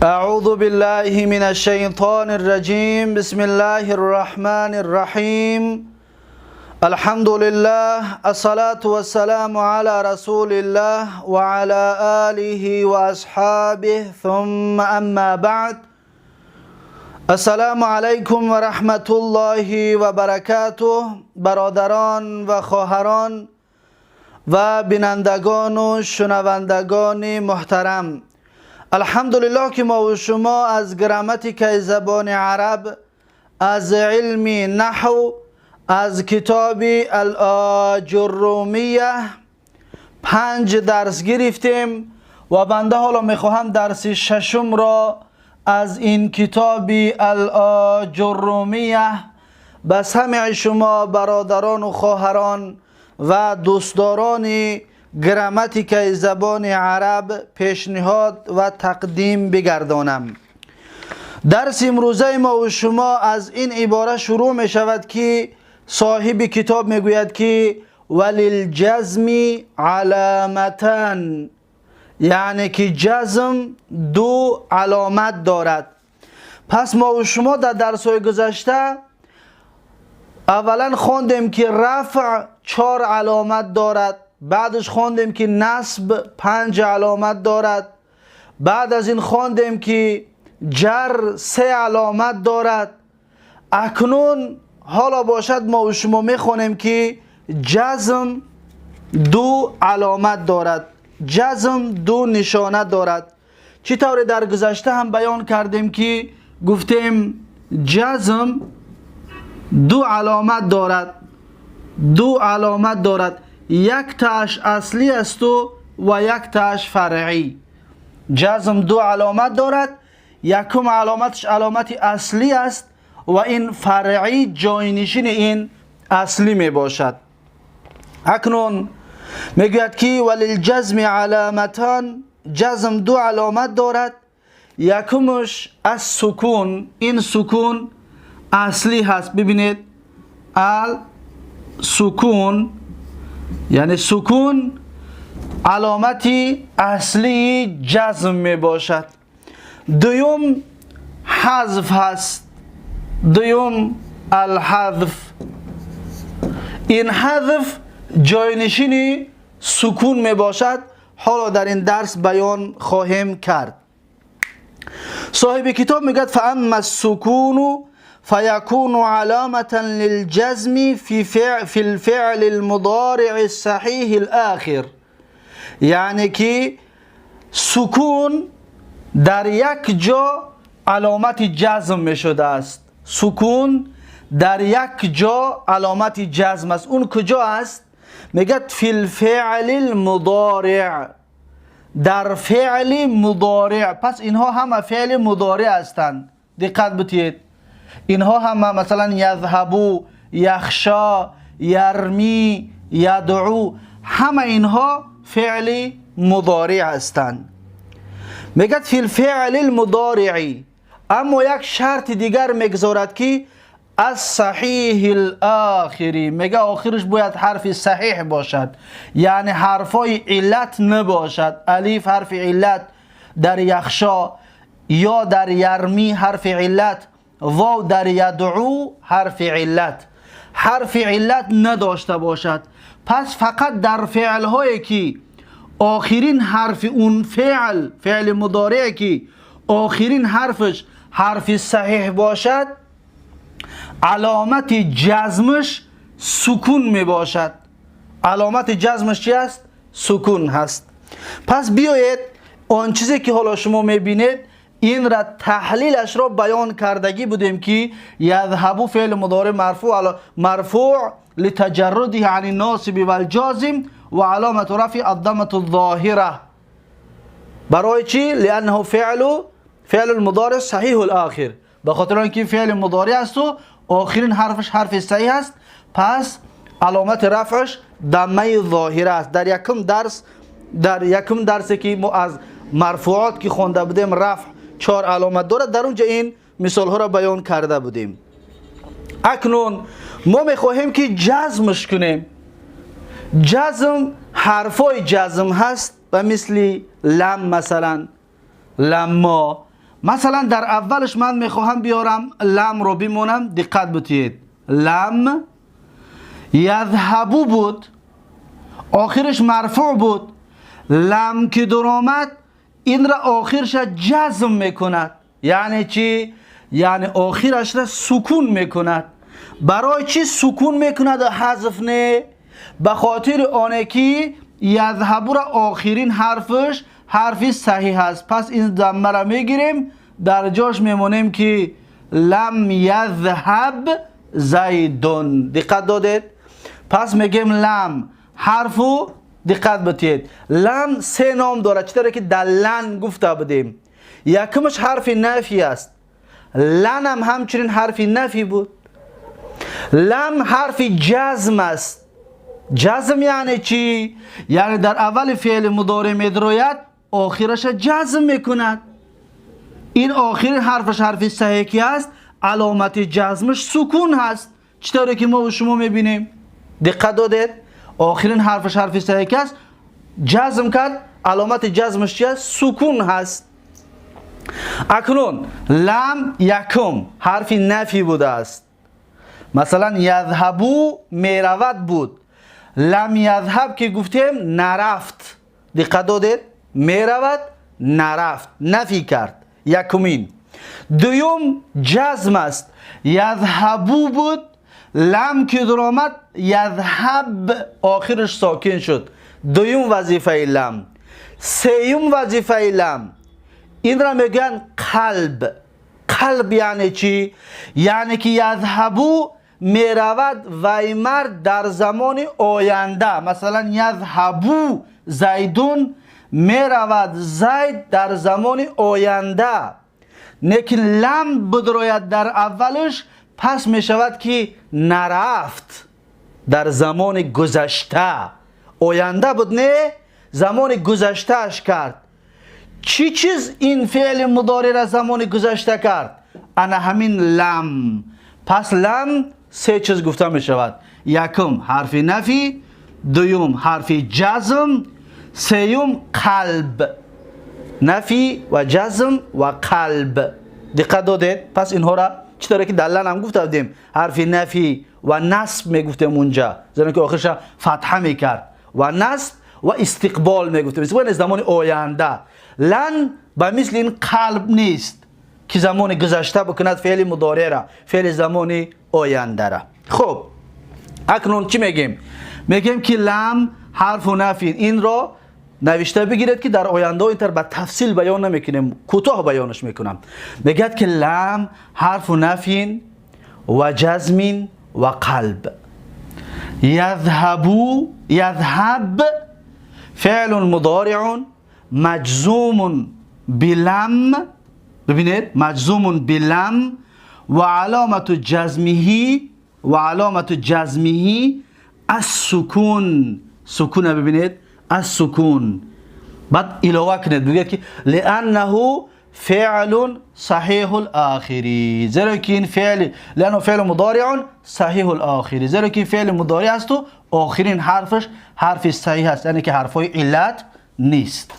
أعوذ بالله من الشيطان الرجيم بسم الله الرحمن الرحيم الحمد لله الصلاة والسلام على رسول الله وعلى آله وأصحابه ثم أما بعد السلام عليكم ورحمة الله وبركاته برادران و خواهران و بینندگان و شنوندگان محترم، الحمدلله که ما و شما از گراماتیک زبان عرب، از علم نحو، از کتاب الآجرومیه 5 درس گرفتیم و بنده حالا میخواهم درس ششم را از این کتاب الآجرومیه به سمع شما برادران و خواهران و دوستداران گراماتیک زبان عرب پیشنهاد و تقدیم بگردانم. درس امروزه ما و شما از این عباره شروع می شود که صاحب کتاب می گوید که وللجزم علامتان، یعنی که جزم 2 علامت دارد. پس ما و شما در درس های گذشته اولا خواندیم که رفع 4 علامت دارد، بعدش خواندیم که نصب 5 علامت دارد، بعد از این خواندیم که جر 3 علامت دارد. اکنون حالا باشد ما و شما میخوانیم که جزم 2 علامت دارد، جزم 2 نشانه دارد. چطور در گذشته هم بیان کردیم که گفتیم جزم 2 علامت دارد، 2 علامت دارد، یک تاش اصلی است و یک تاش فرعی. جزم 2 علامت دارد، یکم علامتش علامت اصلی است و این فرعی جاینشین این اصلی می باشد. اکنون میگوید که وللجزم علامتان، جزم 2 علامت دارد، یکمش از سکون، این سکون اصلی هست. ببینید سکون یعنی سکون علامتی اصلی جزم می باشد. دوم ҳазф هست، دوم الحذف. این حذف جاینشین سکون می باشد. حالا در این درس بیان خواهیم کرد. صاحب کتاب میگه فاما السکون فيكون علامة للجزم في الفعل المضارع الصحيح الآخر، یعنی که سکون در یک جا علامت جزم می شده است. سکون در یک جا علامت جزم است. اون کجا است؟ میگه فی الفعل المضارع، در فعل مضارع. پس اینها همه فعل مضارع هستند. دقت بتید، اینها همه مثلا یذهبو، یخشا، یرمی، یدعو، همه اینها فعل مضارع هستند. میگه فی الفعل المضارعی. اما یک شرط دیگر میگذارد که از صحیح الاخری، میگه آخرش باید حرف صحیح باشد، یعنی حرفای علت نباشد. الف حرف علت در یخشا یا در یرمی حرف علت، واو در یدعو حرف علت، حرف علت نداشته باشد. پس فقط در فعل هایی که آخرین حرف اون فعل مضارع که آخرین حرفش حرف صحیح باشد، علامت جزمش سکون می باشد. علامت جزمش چی است؟ سکون هست. پس بیایید آن چیزی که حالا شما می بینید این را تحلیلش را بیان کردگی بودیم که یذهبو فعل مضارع مرفوع لتجرده عن الناصب والجازم و علامت رفع الضمه الظاهره. برای چی؟ لانه فعل المضارع صحیح الاخر، به خاطر اینکه فعل مضارع است و آخرین حرفش حرف صحیح است. پس علامت رفعش ضمه ظاهره است. در یکم درسی که ما از مرفوعات که خوانده بودیم رفع 4 علامت دارد، در اونجا این مثال ها را بیان کرده بودیم. اکنون ما میخواهیم که جزمش کنیم. جزم حرفای جزم هست و مثل لم مثلا لما مثلا در اولش من میخواهم بیارم لم رو بمونم. دقت بتید لم یذهبو بود، آخرش مرفوع بود. لم که در آمد این را آخرش جزم میکند. یعنی چی؟ یعنی آخرش را سکون میکند. برای چی سکون میکند و حذف نه؟ به خاطر آنه که یذهبو را آخرین حرفش حرفی صحیح است. پس این ضمه را میگیریم، در جاش میمونیم که لم یذهب زیدون. دقت دادید؟ پس میگیم لم حرفو. دقت بتید لم سه نام داره، چطوره که در لن گفته بودیم. یکمش حرف نفی است، لن هم همچنین حرف نفی بود. لم حرف جزم است. جزم یعنی چی؟ یعنی در اول فعل مضارع می‌دراید، آخرش جزم میکند. این آخرین حرفش حرف صحیح کی است؟ علامت جزمش سکون هست. چطوره که ما و شما میبینیم؟ دقت دادید؟ آخرین حرفش حرف صحیح کی است؟ جزم کرد، علامت جزمش چی است؟ سکون هست. اکنون لم یکم حرف نفی بوده است. مثلا یذهبو میرود بود، لم یذهب که گفتیم نرفت. دقت دادید؟ میرود نرفت، نفی کرد. یکمین. دوم جزم است، یذهبو بود، لم که در آمد یذهب آخرش ساکن شد. دوم وظیفه لم. سیوم وظیفه لم، این را میگن قلب. قلب یعنی چی؟ یعنی که یذهبو میرود وی مرد در زمان آینده. مثلا یذهبو زیدون، میرود زید در زمان آینده. لیکن لم بدراید در اولش، پس میشود که نرفت در زمان گذشته. آینده بود نه، زمان گذشتهش کرد. چی چیز این فعل مضارع را زمان گذشته کرد؟ انا همین لم. پس لم سه چیز گفته می شود. یکم حرف نفی، دوم حرف جزم، سیوم قلب. نفی و جزم و قلب. دقت دادید؟ پس اینها را چطوره که در لن هم گفته بودیم، حرف نفی و نصب می گفتیم اونجا، زیرا که آخرش فتحه می کرد. و نصب و استقبال می گفتیم، استقبال زمان آینده. لن به مثل این قلب نیست که زمان گذشته بکند فعل مضارع را، فعل زمان آینده را. خب اکنون چی میگیم؟ میگیم که لم حرف و نفی، این را نوشته بگیرید که در آینده اینطور به تفصیل بیان نمیکنیم، کوتاه بیانش میکنم. میگه که لم حرف و نفی و جزم و قلب. یذهبو یذهب فعل مضارع مجزوم بلم. ببینید مجزوم بلم و علامت جزمه السکون. سکون ببینید، السکون. بعد علاوه کنید بگید که لانه فعل صحیح الاخری، زیرا که این فعل لانه فعل مضارع صحیح الاخری، زیرا که فعل مضارع است و آخرین حرفش حرف صحیح است، یعنی که حرفای علت نیست.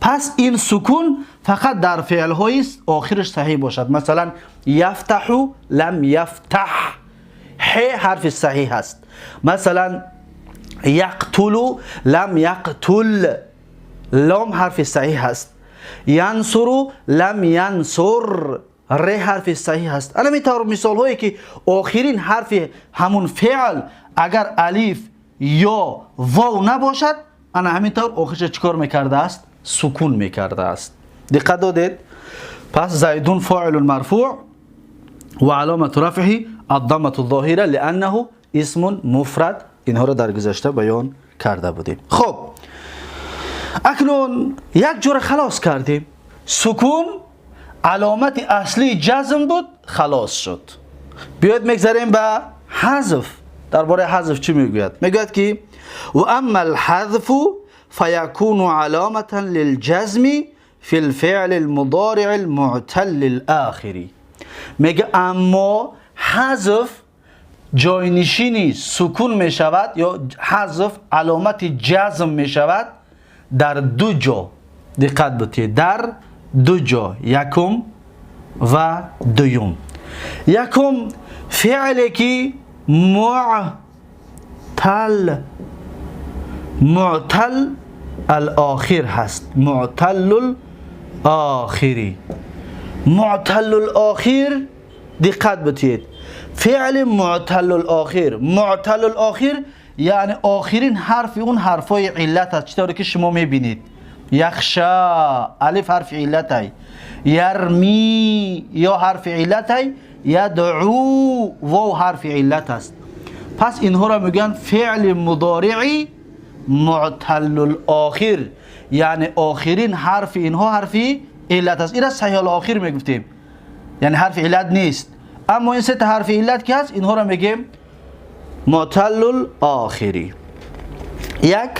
پس این سکون فقط در فعل های آخرش صحیح باشد. مثلا یفتح لم یفتح، ح حرف صحیح است. مثلا یقتل لم یقتل، لام حرف صحیح است. ینصر لم ینصر، ر حرف صحیح است. الان اینطور مثال هایی که آخرین حرف همون فعل اگر الف یا واو نباشد، انا همینطور آخرش چیکار میکرده است؟ سکون میکرده است. دقت دادید؟ پس زیدون فاعل مرفوع و علامت رفعه الضمه الظاهره لانه اسم مفرد. اینها را در گذشته بیان کرده بودیم. خب اکنون یک جور خلاص کردیم. سکون علامت اصلی جزم بود، خلاص شد. بیاید میگذاریم به حذف. درباره حذف چی میگوید؟ میگوید که و اما الحذف فيكون علامة للجزم في الفعل المضارع المعتل الآخری. میگه اما حذف جاینشینی سکون می شود، یا حذف علامت جزم می شود در دو جا. دقت بتید، در دو جا. یکم و دوم. یکم فعلی که معتل الاخر هست. معتل الاخری. معتل الاخر دقت بتید. فعل معتل الاخر. معتل الاخر یعنی آخرین حرف اون حرفای علت است. چطوری که شما میبینید یخشا الف حرف علت است، یرمی یا حرف علت است، یدعو واو حرف علت است. پس اینها را میگن فعل مضارعی معتل الاخر، یعنی آخرین حرف اینها حرف علت است. این را صحیح الاخر میگفتیم، یعنی حرف علت نیست. اما این سه تا حرف علت که هست اینها را میگیم معتل الاخری. یک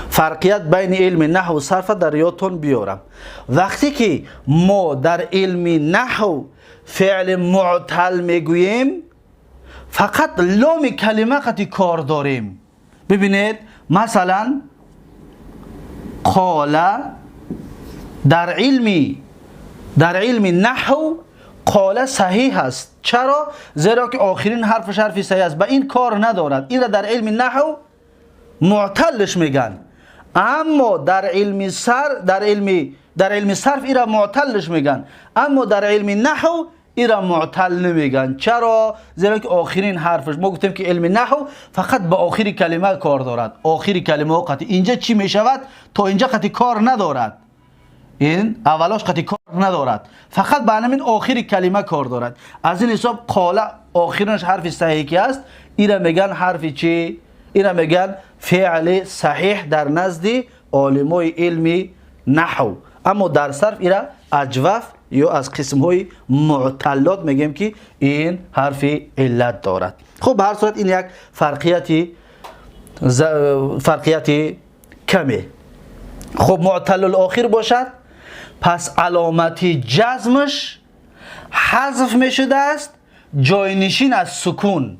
فرقیت بین علم نحو و صرف در یادتون بیارم. وقتی که ما در علم نحو فعل معتل میگوییم فقط لام کلمه قطعی کار داریم. ببینید مثلا قال در علم نحو قال صحیح است. چرا؟ زیرا که آخرین حرفش حرف صحیح است، به این کار ندارد. این را در علم نحو معتلش میگن. اما در علم صرف این را معتلش میگن، اما در علم نحو این را معتل نمیگن. چرا؟ زیرا که آخرین حرفش، ما گفتیم که علم نحو فقط به آخری کلمه کار دارد. آخری کلمه قطعی اینجا چی میشود تا اینجا قطعی کار ندارد. این اولاش قطعی کار ندارد، فقط به همین آخری کلمه کار دارد. از این حساب قال آخرینش حرف صحیح که است، این را میگن حرف چی؟ این را میگن فعل صحیح در نزد عالمای علم نحو. اما در صرف این را اجوف یا از قسم های معتلات میگیم که این حرف علت دارد. خب به هر صورت این یک فرقیت کمه. خب معتل الاخر باشد، پس علامت جزمش حذف میشده است، جاینشین از سکون.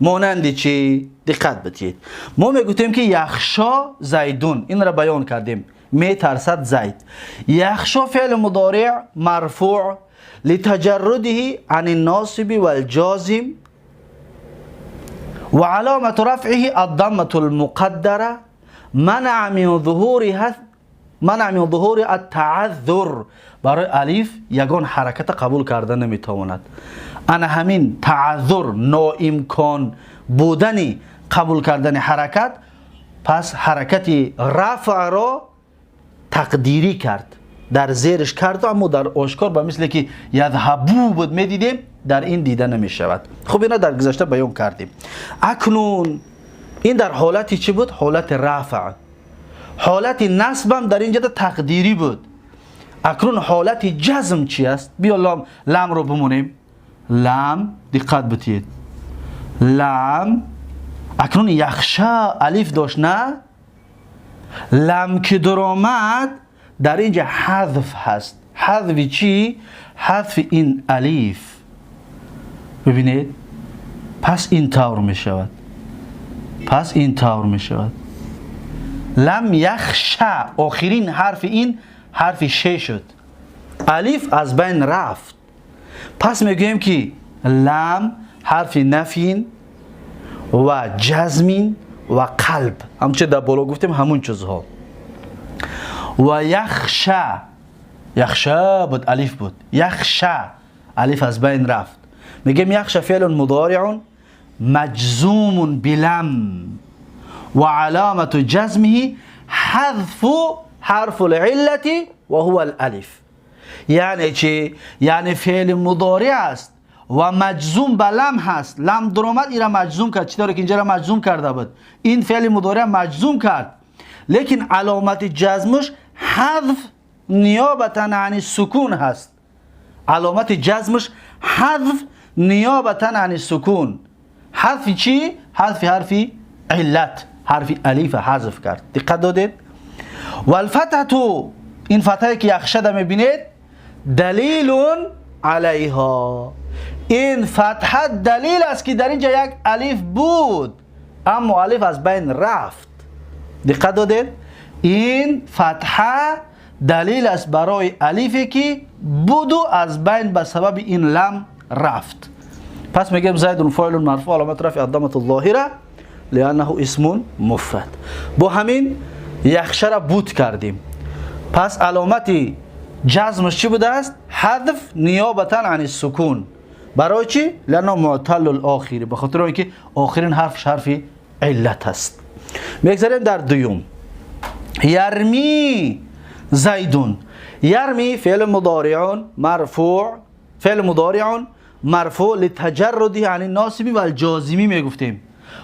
مانند چی؟ دقت بتید. ما میگوییم که یخشا زیدون، این را بیان کردیم، میترسد زید. یخشا فعل مضارع مرفوع لتجرده عن الناصب والجازم و علامت رفعه الضمة المقدره منع من ظهور التعذر. برای الف یگان حرکت قبول کرده نمیتواند. انا همین تعذر، ناامکان بودنی قبول کردن حرکت، پس حرکت رفع را تقدیری کرد، در زیرش کرد، اما در آشکار به مثل که یذهبو بود میدیدیم، در این دیده نمیشود. خب اینا در گذشته بیان کردیم. اکنون این در حالتی چی بود؟ حالت رفع. حالت نصبم در اینجا تقدیری بود. اکنون حالت جزم چی است؟ بیا لام رو بمونیم. لام دقت بتید. لام اکنون یخشا الف داشت، نه؟ لام که در آمد در اینجا حذف هست. حذف چی؟ حذف این الف. ببینید پس این طور می شود. لم یخشا آخرین حرف این حرف ش شد، الف از بین رفت. پس میگوییم که لم حرف نفی و جزم و قلب، همچه در بالا گفتیم همون چیزها. و یخشا بود، الف بود. یخشا الف از بین رفت. میگیم یخشا فعل مضارع مجزوم بلم و علامت جزمه حذف حرف العلت و هو الالف. یعنی چی؟ یعنی فعل مضارع است و مجزوم به لم هست. لم در آمد این را مجزوم کرد. چطوری که اینجا را مجزوم کرده بود، این فعل مضارع مجزوم کرد، لیکن علامت جزمش حذف نیابتا عن سکون هست. علامت جزمش حذف نیابتا عن سکون. حذف چی؟ حذف حرف علت، حرف الف حذف کرد. دقت دادید؟ و الفتحه، این فتحه که یخشده میبینید، دلیل علیها. این فتحه دلیل است که در اینجا یک الف بود، اما الف از بین رفت. دقت دادید؟ این فتحه دلیل است برای الیفی که بود و از بین به سبب این لم رفت. پس میگیم زید فاعل مرفوع علامت رفع الضمه الظاهره لانه اسم مفرد. با همین یخشه را بود کردیم. پس علامت جزمش چی بوده است؟ حذف نیابتا عن السکون. برای چی؟ لانه معتل الاخری، به خاطر اینکه آخرین حرفش حرف علت است. میگذاریم در دوم. یرمی زیدون. یرمی فعل مضارع مرفوع، فعل مضارع مرفوع لتجرده عن الناصب والجازم میگفتیم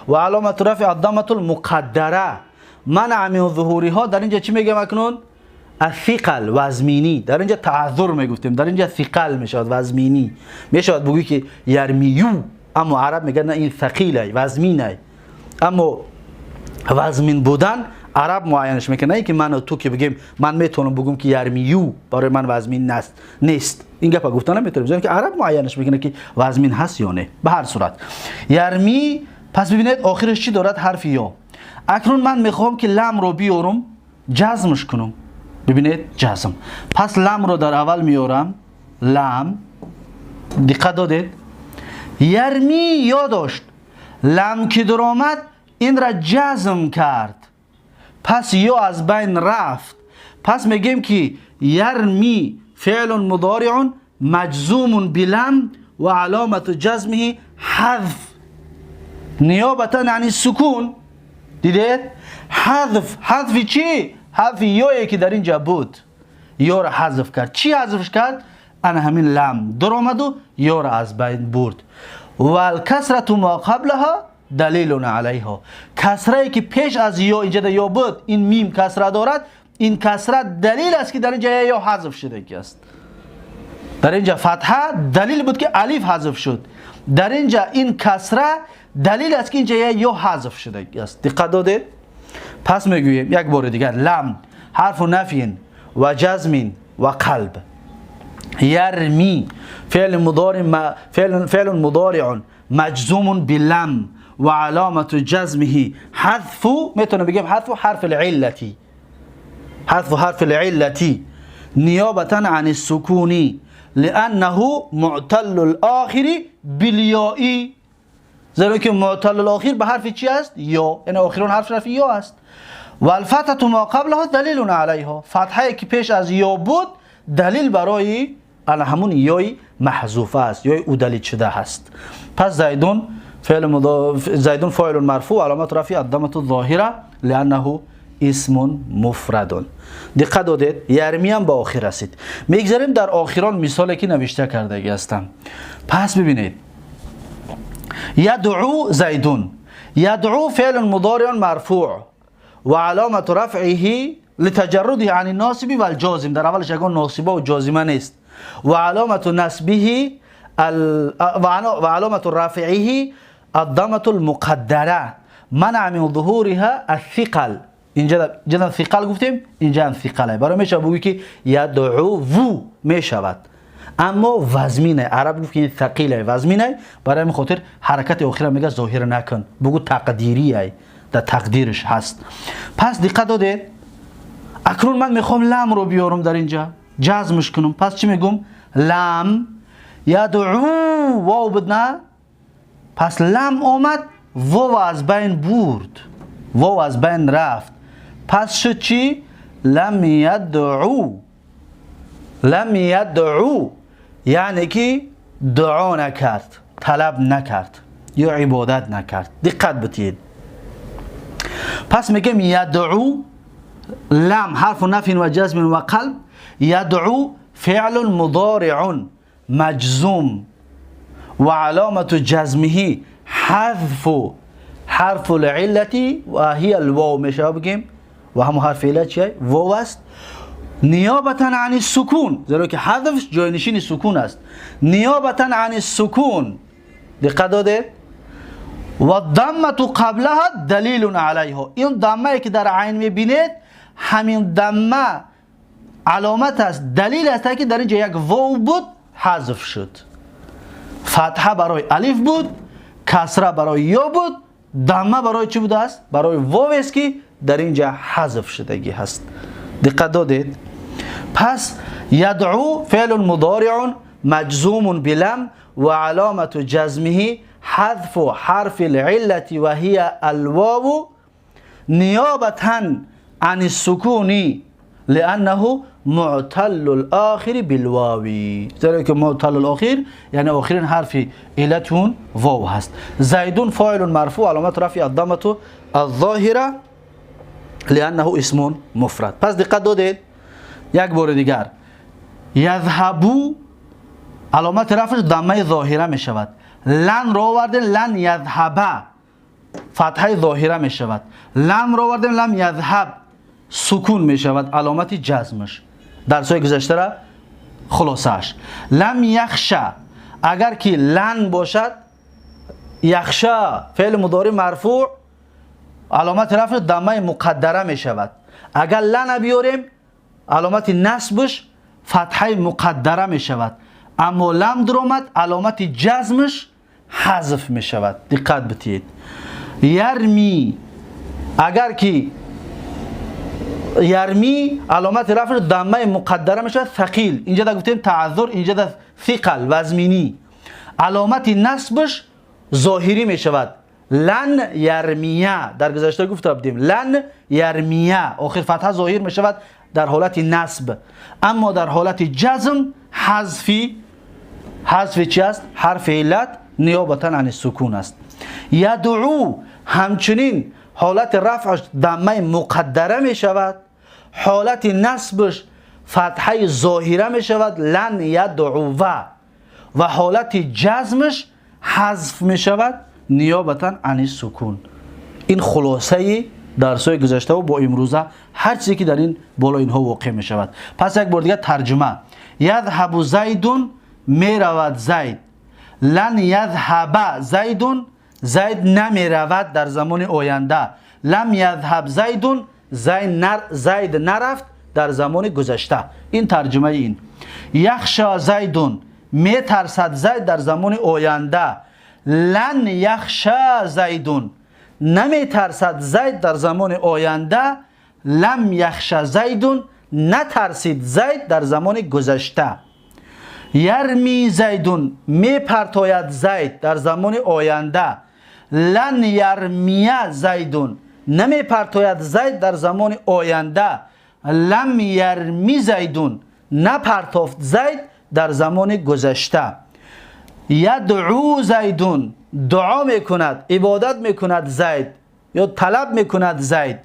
و علامت رفع الضمه المقدره منع من ظهورها. در اینجا چی میگم اکنون؟ الثقل وزمینی. در اینجا تعذر میگفتیم، در اینجا ثقل میشود وزمینی. میشود بگویی که یرمیو، اما عرب میگن نه این ثقیله وزمینه. اما وزمین بودن عرب معینش میکنه، نه که من و تو که بگیم من میتونم بگم که یرمیو برای من وزمین نیست. این گپ گفتن نمیتونیم، زیرا که عرب معینش میکنه که وزمین هست یا نه. به هر صورت یرمی. پس ببینید آخرش چی دارد؟ حرف یا. اکنون من میخوام که لم رو بیارم جزمش کنم. ببینید جزم. پس لم رو در اول میارم، لم. دقت دادید؟ یرمی یا داشت، لم که در آمد این را جزم کرد، پس یا از بین رفت. پس میگیم که یرمی فعل مضارع مجزوم بلم و علامت جزمه حذف نیابتا عن السکون. دیدید؟ حذف. حذف چی؟ حذف یایی که در اینجا بود، یا را حذف کرد. چی حذفش کرد؟ انا همین لم در آمد و یا را از بین برد. و الکسرة ما قبلها دلیل علیها. کسره که پیش از یا اینجا یا بود، این میم کسره دارد، این کسره دلیل است که در اینجا یا حذف شده است. در اینجا فتحه دلیل بود که الف حذف شد، در اینجا این کسره دلیل است که اینجا یا حذف شده است. دقت دادید؟ پس میگوییم یک بار دیگر لم حرف نفی و جزم و قلب. یرمی فعل مضارع مجزوم بلم و علامت جزمه حذف. میتونم بگم حذف حرف العلتی، حذف حرف العلتی نیابتا عن السکونی لانه معتل الاخر بالیائی. زیرا که معتل الاخر به حرف چی است؟ یا. این آخرون حرف یا است. و الفتحه ما قبلها دلیل علیها. فتحه که پیش از یا بود دلیل برای همون یای محذوفه است، یای او دلیل شده هست. پس زیدون زیدون فاعل مرفوع علامت رفع الضمه الظاهره لانه اسم مفرد. دقت دادید؟ یرمی هم به آخر رسید. میگذاریم در آخران مثالی که نوشته کرده هستم. پس ببینید یدعو زیدون. یدعو فعل مضارع مرفوع و علامت رفعه لتجرده عن الناصب والجازم. در اولش یگان ناصبه و جازمه نیست. و علامت نصبه و علامت رفعه الضمه المقدره منع من ظهورها الثقل. اینجا ثقل گفتیم، اینجا هم ثقله. برای میشه بگویی که یدعو و میشود، اما وزمینه. عرب گفت که این ثقیله وزمینه، برای همین خاطر حرکت آخر میگه ظاهر نکن، بگو تقدیریه، در تقدیرش هست. پس دقت دادید؟ اکنون من میخوام لم رو بیارم در اینجا جزمش کنم. پس چی میگم؟ لم یدعو. واو بود نه؟ پس لم آمد، واو از بین برد، واو از بین رفت. پس شد چی؟ لم یدعو. لم یدعو یعنی که دعا نکرد، طلب نکرد یا عبادت نکرد. دقت بتید. پس میگم یدعو لم حرف نفی و جزم و قلب. یدعو فعل مضارع مجزوم و علامت جزمه حذف حرف العلتی و هی الواو. میشه بگیم و همون حرف علت چیه؟ واو است. نیابتا عن السکون، زیرا که حذف جاینشین سکون است. نیابتا عن السکون. دقت دادید؟ و الضمه قبلها دلیل علیها. این ضمه که در عین میبینید همین ضمه علامت است، دلیل است که در اینجا یک واو بود حذف شد. فتحه برای الف بود، کسره برای یا بود، ضمه برای چی بوده است؟ برای واو است که در اینجا حذف شدگی هست. دقت دادید؟ پس یدعو فعل مضارع مجزوم بلم و علامت جزمه حذف حرف العلة وهي الواو نيابة عن السكون لأنه معتل الآخر بالواو. ذلك معتل الآخر يعني آخرين حرف علتون واو هست. زيد فاعل مرفوع علامة رفع الضمة الظاهرة لأنه اسم مفرد. پس دقت دادید یک بار دیگر یذهبو علامت رفعش ضمه ظاهره می شود. لن را آوردیم لن یذهبه فتحه ظاهره می شود. لم را آوردیم لم یذهب سکون می شود علامت جزمش. درس‌های گذشته را خلاصش. لم یخشا اگر که لن باشد یخشا فعل مضارع مرفوع علامت رفع ضمه مقدره می شود. اگر لن بیاریم علامت نصبش فتحه مقدره می شود. اما لم در آمد علامت جزمش حذف می شود. دقت بدید. یرمی اگر که یرمی علامت رفع ضمه مقدره می شود ثقیل. اینجا دا گفتیم تعذر، اینجا دا ثقل وزمینی. علامت نصبش ظاهری می شود. لن یرمیه در گذشته گفته بودیم لن یرمیه آخر فتحه ظاهر می شود در حالت نصب. اما در حالت جزم حذف چی است؟ حرف علت نیابتا عن سکون است. یدعو همچنین حالت رفعش ضمه مقدره می شود، حالت نصبش فتحه ظاهره می شود لن یدعو و حالت جزمش حذف می شود نیابتا عن سکون. این خلاصه درس‌های گذشته و با امروزه هر چیزی که در این بالا اینها واقع می شود. پس یک بار دیگه ترجمه. یذهب زیدون می رود زید. لن یذهب زیدون زید نمی رود در زمان آینده. لم یذهب زیدون زید نرفت در زمان گذشته. این ترجمه این. یخشا زیدون می ترسد زید در زمان آینده. لن یخشا زیدون نمی ترسد زید در زمان آینده. لم یخشا زیدون نترسید زید در زمان گذشته. یرمی زیدون می پرتاید زید در زمان آینده. لن یرمیه زیدون نمی پرتاید زید در زمان آینده. لم یرمی زیدون نپرتافت زید در زمان گذشته. یدعو زیدون دعا میکند عبادت میکند زید یا طلب میکند زید.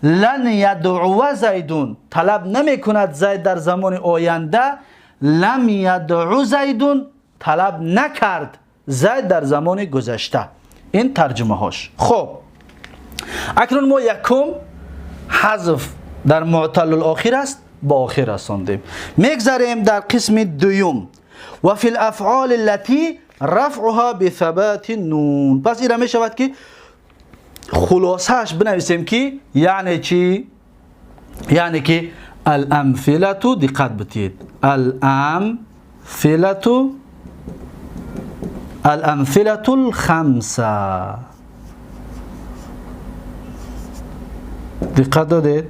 لن یدعو زیدون طلب نمیکند زید در زمان آینده. لم یدعو زیدون طلب نکرد زید در زمان گذشته. این ترجمه هاش. خب اکنون ما یکم حذف در معتل الاخر است با آخر رساندیم. میگذاریم در قسم دوم و فی الافعال التي رفعها بثبات نون. پس این می شود که خلاصهش بنویسیم که یعنی چی؟ یعنی که الامثله دقت بدید الامثله الخمسه دقت دادید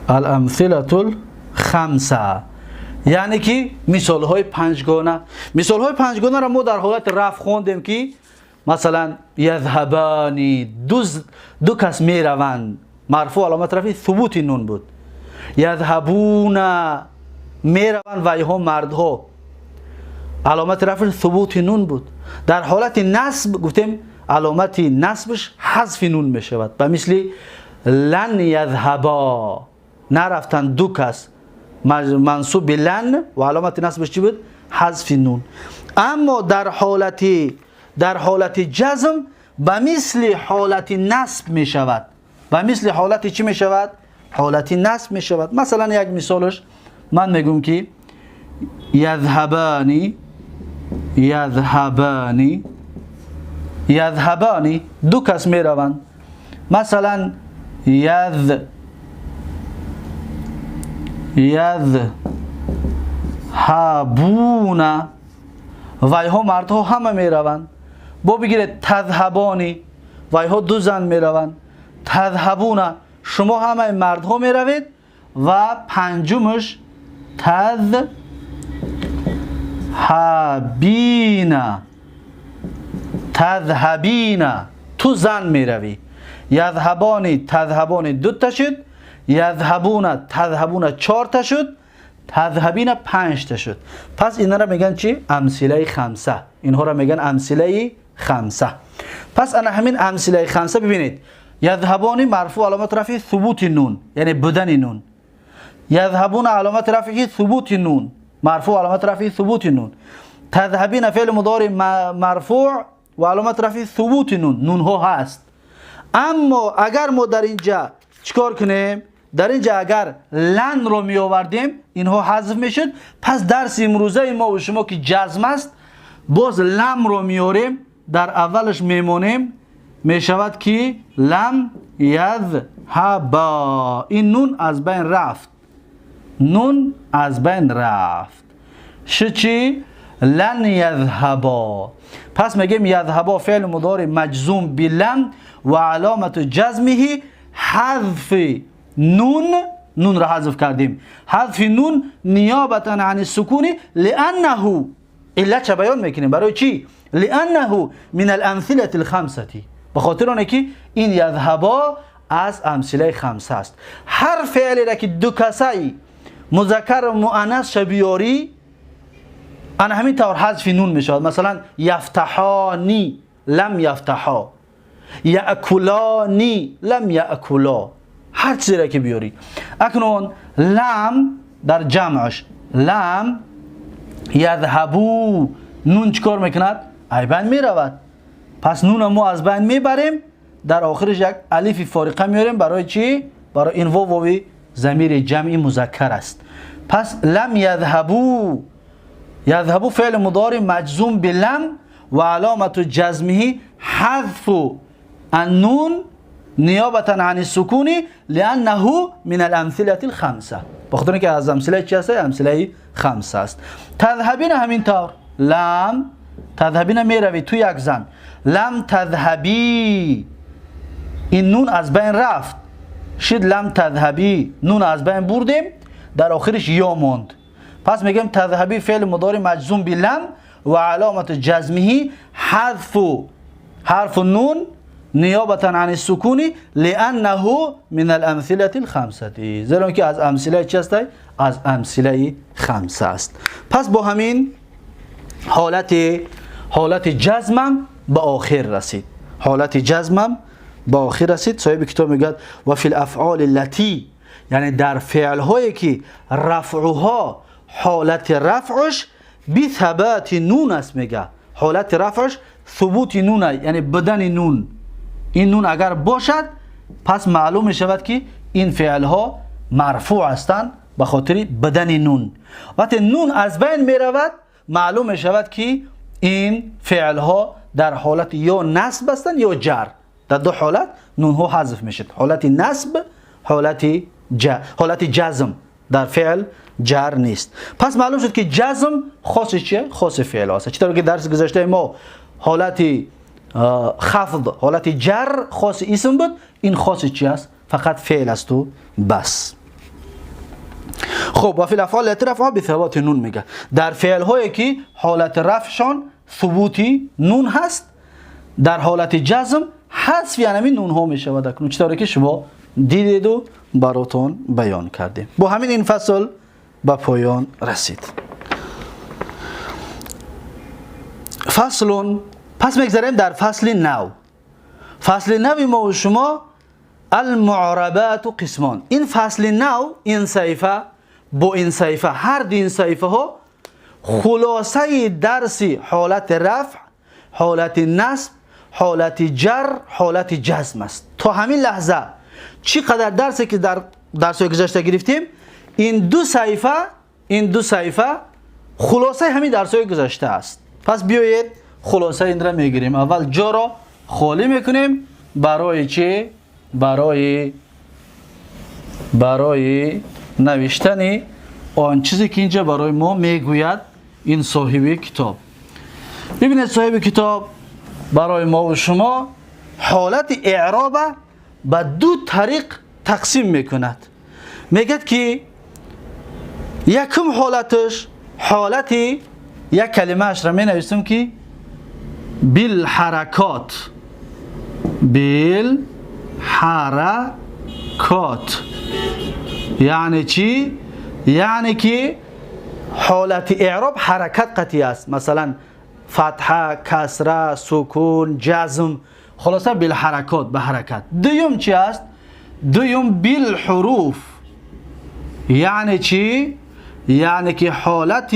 الامثله الخمسه یعنی که مثال های پنجگانه. مثال های پنجگانه را ما در حالت رفع خواندیم که مثلا یذهبانی دو کس می روند مرفوع علامت رفع ثبوت نون بود. یذهبون می روند و اینها مردها علامت رفع ثبوت نون بود. در حالت نصب گفتیم علامت نصبش حذف نون می شود به مثل لن یذهبا نرفتن دو کس منصوب لن و علامت نصبش چی بود؟ حذف نون. اما در حالت جزم به مثل حالت نصب می شود. به مثل حالت چی می شود؟ حالت نصب می شود. مثلا یک مثالش من میگم که یذهبانی دو کس می روند. مثلا یذهبون و اینها مردها همه می روند. با بگیرید تذهبانی و اینها دو زن می روند. تذهبون شما همه مردها می روید و پنجمش تذهبین. تو زن می روی. یذهبانی تذهبانی 2 تا شد. یذهبون تذهبون 4 تا شد. تذهبین 5 تا شد. پس اینا را میگن چی؟ امثله خمسه. اینها را میگن امثله خمسه. پس انا همین امثله خمسه ببینید. یذهبانی مرفوع علامت رفع ثبوت نون، یعنی بدن نون. یذهبون علامت رفع ثبوت نون، مرفوع علامت رفع ثبوت نون. تذهبین فعل مضارع مرفوع و علامت رفع ثبوت نون، نون ها هست. اما اگر ما در اینجا چیکار کنیم؟ در اینجا اگر لن رو می آوردیم اینها حذف میشد. پس درس امروزه ما و شما که جزم است، باز لم رو میاریم، در اولش میمونیم، میشود که لم یذهبا. این نون از بین رفت، نون از بین رفت. چی؟ لن یذهبا. پس میگیم یذهبا فعل مضارع مجزوم بلم و علامت جزمه حذف نون. نون را حذف کردیم. حذف نون نیابتا عن السکون لانه. علت چه بیان میکنیم؟ برای چی؟ لانه من الامثله الخمسه. به خاطر آنه که این یذهبا از امثله خمسه است. هر فعلی را که دو کسایی مذکر و مؤنث بیاری، انا همین طور حذف نون میشود. مثلا یفتحانی لم یفتحا، یاکلانی لم یاکلا. هر چیزی را که بیاری. اکنون لم در جمعش لم یذهبو، نون چیکار میکند؟ ای بین میرود. پس نون ما از بین میبریم، در آخرش یک الف فارقه میاریم. برای چی؟ برای این واو ضمیر جمعی مذکر است. پس لم یذهبو. یذهبو فعل مضارع مجزوم بلم و علامت جزمه حذف النون نیابتا عن السکون لانه من الامثله الخمسه. بخاطر اینکه از امثله چی است؟ امثله خمسه است. تذهبین همین طور. لم تذهبین میروی تو یک زن. لم تذهبی، این نون از بین رفت، شد لم تذهبی، نون از بین بردیم، در آخرش یا ماند. پس میگم تذهبی فعل مضارع مجزوم بلم و علامت جزمه حذف حرف نون نیابتا عن السکون لانه من الامثله الخمسه. زیرا که از امثله چی است؟ از امثله خمسه است. پس با همین حالت جزمم به آخر رسید. حالت جزمم به آخر رسید. صاحب کتاب میگه و فی الافعال التي، یعنی در فعل هایی که رفعها حالت رفعش بی ثبات نون است. میگه حالت رفعش ثبوت نون، یعنی بدن نون. این نون اگر باشد پس معلوم شود که این فعل ها مرفوع هستند به خاطر بدن نون. وقتی نون از بین می رود معلوم شود که این فعل ها در حالت یا نصب هستند یا جر. در دو حالت نون ها حذف میشد. حالت نصب، حالت جزم. در فعل جر نیست. پس معلوم شد که جزم خاص چیه؟ خاص فعل هست. چطور که درس گذشته ما حالت خفض، حالت جر خاص اسم بود، این خاص چی است؟ فقط فعل است و بس. خب و فی الافعال التي رفعها بثبات نون میگه در فعل هایی که حالت رفعشان ثبوتی نون هست، در حالت جزم حذف یعنی نون ها میشود. اکنون چطوری که شما دیدید و براتون بیان کردیم. با همین این فصل به پایان رسید. فصل. پس میگذاریم در فصل نو. فصل نو ما و شما المعربات و قسمان. این فصل نو، این صحیفه با این صحیفه، هر دو این صحیفه ها خلاصه درس حالت رفع، حالت نصب، حالت جر، حالت جزم است. تا همین لحظه چقدر درسی که در درس گذشته گرفتیم، این دو صحیفه خلاصه همین درس گذشته است. پس بیایید خلاصه این را میگیریم. اول جا را خالی میکنیم. برای چه؟ برای نوشتن آن چیزی که اینجا برای ما میگوید این صاحب کتاب. ببینید صاحب کتاب برای ما و شما حالت اعراب به دو طریق تقسیم میکند. میگد که یکم حالتش حالتی یک کلمه اش را می نویسیم که بالحرکات، بالحرکات یعنی چی؟ یعنی که حالت اعراب حرکت قطعی است، مثلا فتحه، کسره، سکون، جزم، خلاصه بالحرکات، به حرکت. دوم چی است؟ دوم بالحروف یعنی چی؟ یعنی که حالت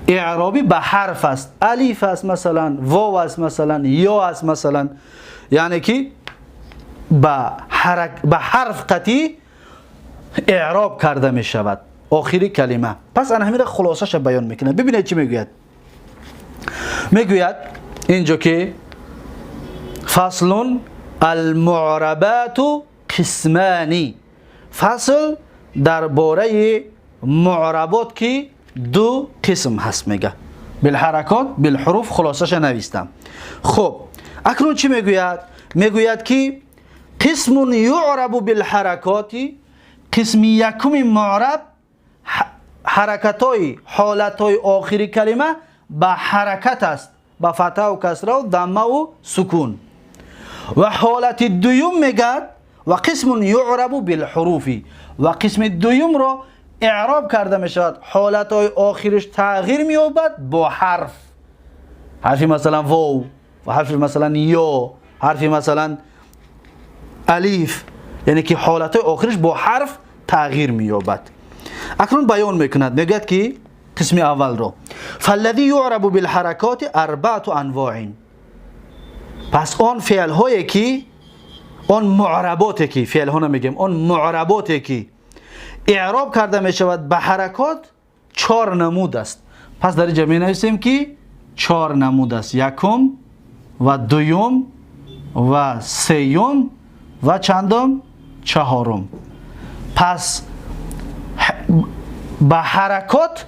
اعرابی به حرف است، الف است مثلا، واو است مثلا، یا است مثلا، یعنی که به حرف قطعی اعراب کرده می شود آخری کلمه. پس انا همین خلاصش بیان میکنه. ببینید چی میگوید. میگوید اینجا که فصل المعربات قسمانی، فصل درباره معربات که دو قسم هست میگه. بالحرکات، بالحروف خلاصش نویستم. خب اکنون چی میگوید؟ میگوید که قسم یعرب بالحرکات، قسم یکم معرب حرکتای حالتای آخری کلمه با حرکت است، با فتحه و کسره و ضمه و سکون. و حالت دوم میگد و قسم یعرب بالحروف، و قسم دوم را اعراب کرده می شود، حالتهای آخرش تغییر می یابد با حرف، حرفی مثلا واو و حرفی مثلا یا، حرفی مثلا الف، یعنی که حالتهای آخرش با حرف تغییر می یابد. اکنون بیان میکند، میگد که قسم اول رو فالذی یعرب بالحرکات اربعه انواع، پس آن فعل هایی که آن معرباتی که فعل ها نمیگیم، آن معرباتی که اعراب کرده می شود به حرکات 4 نمود است. پس در اینجا می نویسیم که 4 نمود است، یکم و دوم و سیوم و چندم؟ چهارم. پس به حرکات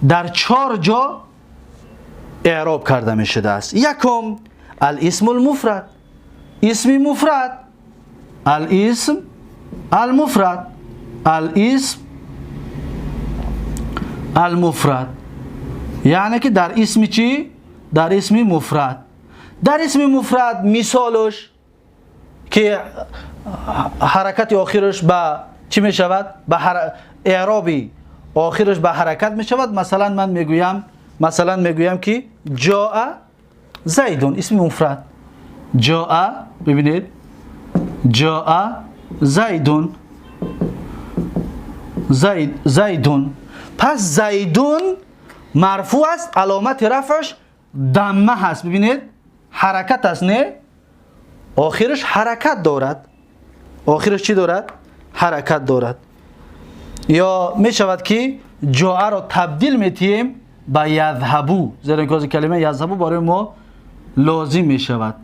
در 4 جا اعراب کرده می شده است. یکم الاسم المفرد، اسم مفرد، الاسم المفرد، الاسم المفرد، یعنی که در اسم چی؟ در اسم مفرد. در اسم مفرد مثالش که حرکت آخرش به چی می شود؟ به اعرابی آخرش به حرکت می شود. مثلا من میگویم که جاء زیدون، اسم مفرد، جاء، ببینید جاء زیدون، زیدون. پس زیدون مرفوع است، علامت رفعش ضمه هست. ببینید حرکت است، نه؟ آخرش حرکت دارد. آخرش چی دارد؟ حرکت دارد. یا می شود که جاء را تبدیل میتیم به یذهبو، زیرا اینکه کلمه یذهبو برای ما لازم می شود.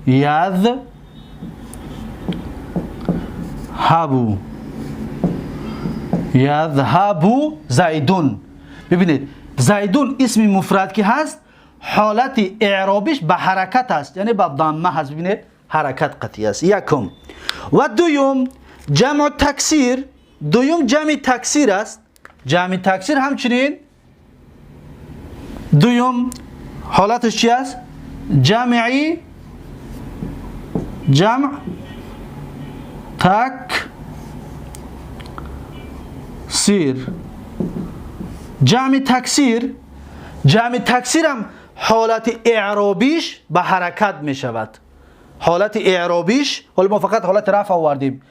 یذهبو، یذهبو زیدون. ببینید زیدون اسم مفرد که هست، حالت اعرابیش به حرکت است، یعنی به ضمه هست. ببینید حرکت قطعی است. یکم. و دوم جمع تکسیر، دوم جمع تکسیر است. جمع تکسیر همچنین دوم حالتش چی است؟ جمع تکسیر. جمع تکسیر، جمع تکسیر هم حالت اعرابیش به حرکت می شود. حالت اعرابیش، حالا ما فقط حالت رفع آوردیم،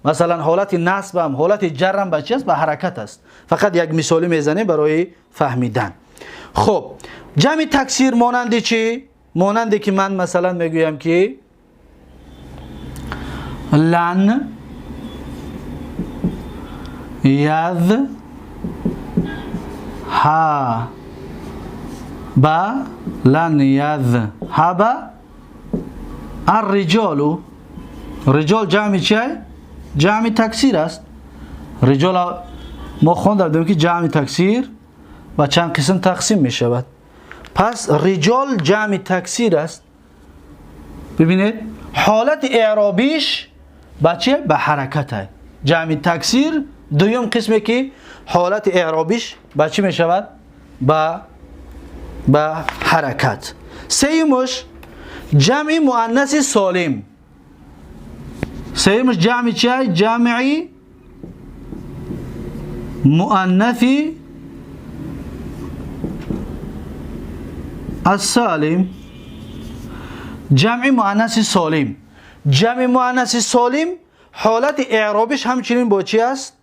مثلا حالت نصب هم حالت جر هم به چی است؟ به حرکت است. فقط یک مثالی میزنیم برای فهمیدن. خب جمع تکسیر مانند چی؟ مانندی که من مثلا میگویم که لن یذهب لن یذهب الرجال. رجال جمع چیه؟ جمع تکسیر است. رجال ما خوندیم که جمع تکسیر و چند قسم تقسیم می شود. پس رجال جمع تکسیر است. ببینید حالت اعرابیش با چه؟ به حرکت است. جمع تکسیر دوم قسمی که حالت اعرابیش با چی می شود؟ با حرکت. سیمش جمع مؤنث سالم. سیمش جمع چیه؟ جمعی مؤنثی السالم. جمع مؤنث سالم. جمع مؤنث سالم حالت اعرابش همچنین با چی است؟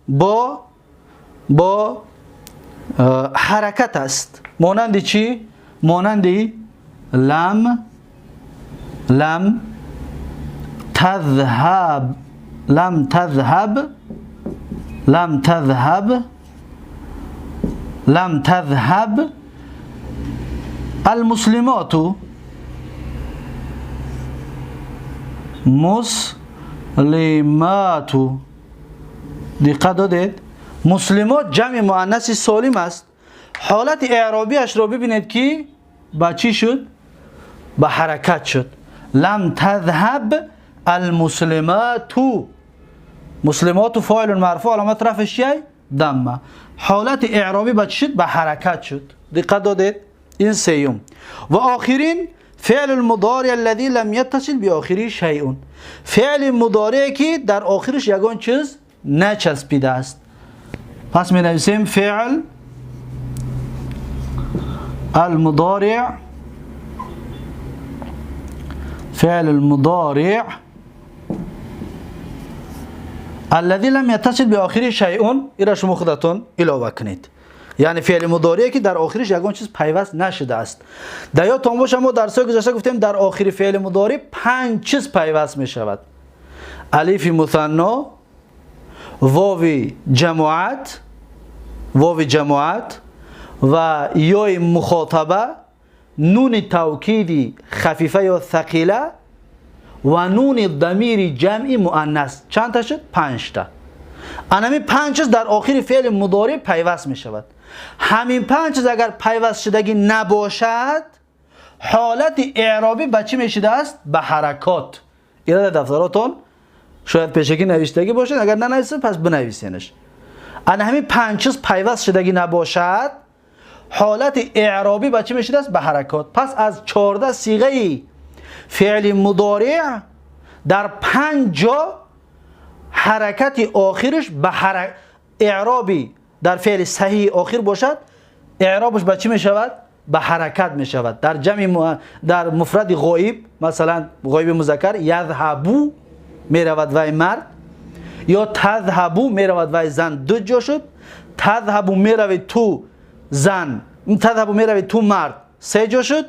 با حرکت است. مانند چی؟ مانند لم تذهب، لم تذهب، لم تذهب، لم تذهب المسلمات مسلمات. دقت دادید؟ مسلمات جمع مؤنث سالم است. حالت اعرابیش را ببینید که با چی شد؟ با حرکت شد. لم تذهب المسلمات. مسلمات فاعل مرفوع علامت رفعش چیه؟ ضمه. حالت اعرابی با چی شد؟ با حرکت شد. دقت دادید؟ این سیوم. و آخرین فعل المضارع الذي لم يتصل بآخره شيء. فعل مضارعی که در آخرش یگان چیز نچسبیده است. پس می نویسیم فعل المضارع، فعل المضارع الذي لم يتصل بآخره شيء. ایرا شما خودتون علاوه کنید. یعنی فعل مضارعی که در آخرش یگان چیز پیوست نشده است. در یادتون باشه ما درس گذشته گفتیم در آخر فعل مضارع 5 چیز پیوست می شود. الف مثنی، واو جماعت، واو جماعت و یا مخاطبه، نون توکید خفیفه یا ثقیله و نون ضمیر جمعی مؤنث. چند تا شد؟ 5 تا. همین 5 چیز در آخر فعل مضارع پیوست می شود. همین 5 چیز اگر پیوست شدگی نباشد حالت اعرابی به چی می شده است؟ به حرکات. اینا در دفتراتون شاید پیشکی نوشتگی باشد، اگر ننویسید پس بنویسینش. همین 5 چیز پیوست شدگی نباشد حالت اعرابی به چی می شده است؟ به حرکات. پس از 14 صیغه فعل مضارع در 5 جا حرکت آخرش به اعرابی در فعل صحیح آخر باشد اعرابش به چی می شود؟ به حرکت می شود. در جمع در مفرد غایب مثلا غایب مذکر یذهبو می رود وای مرد، یا تذهبو می رود وای زن دو جا شد. تذهبو می رود تو زن، تذهبو می رود تو مرد 3 جا شد.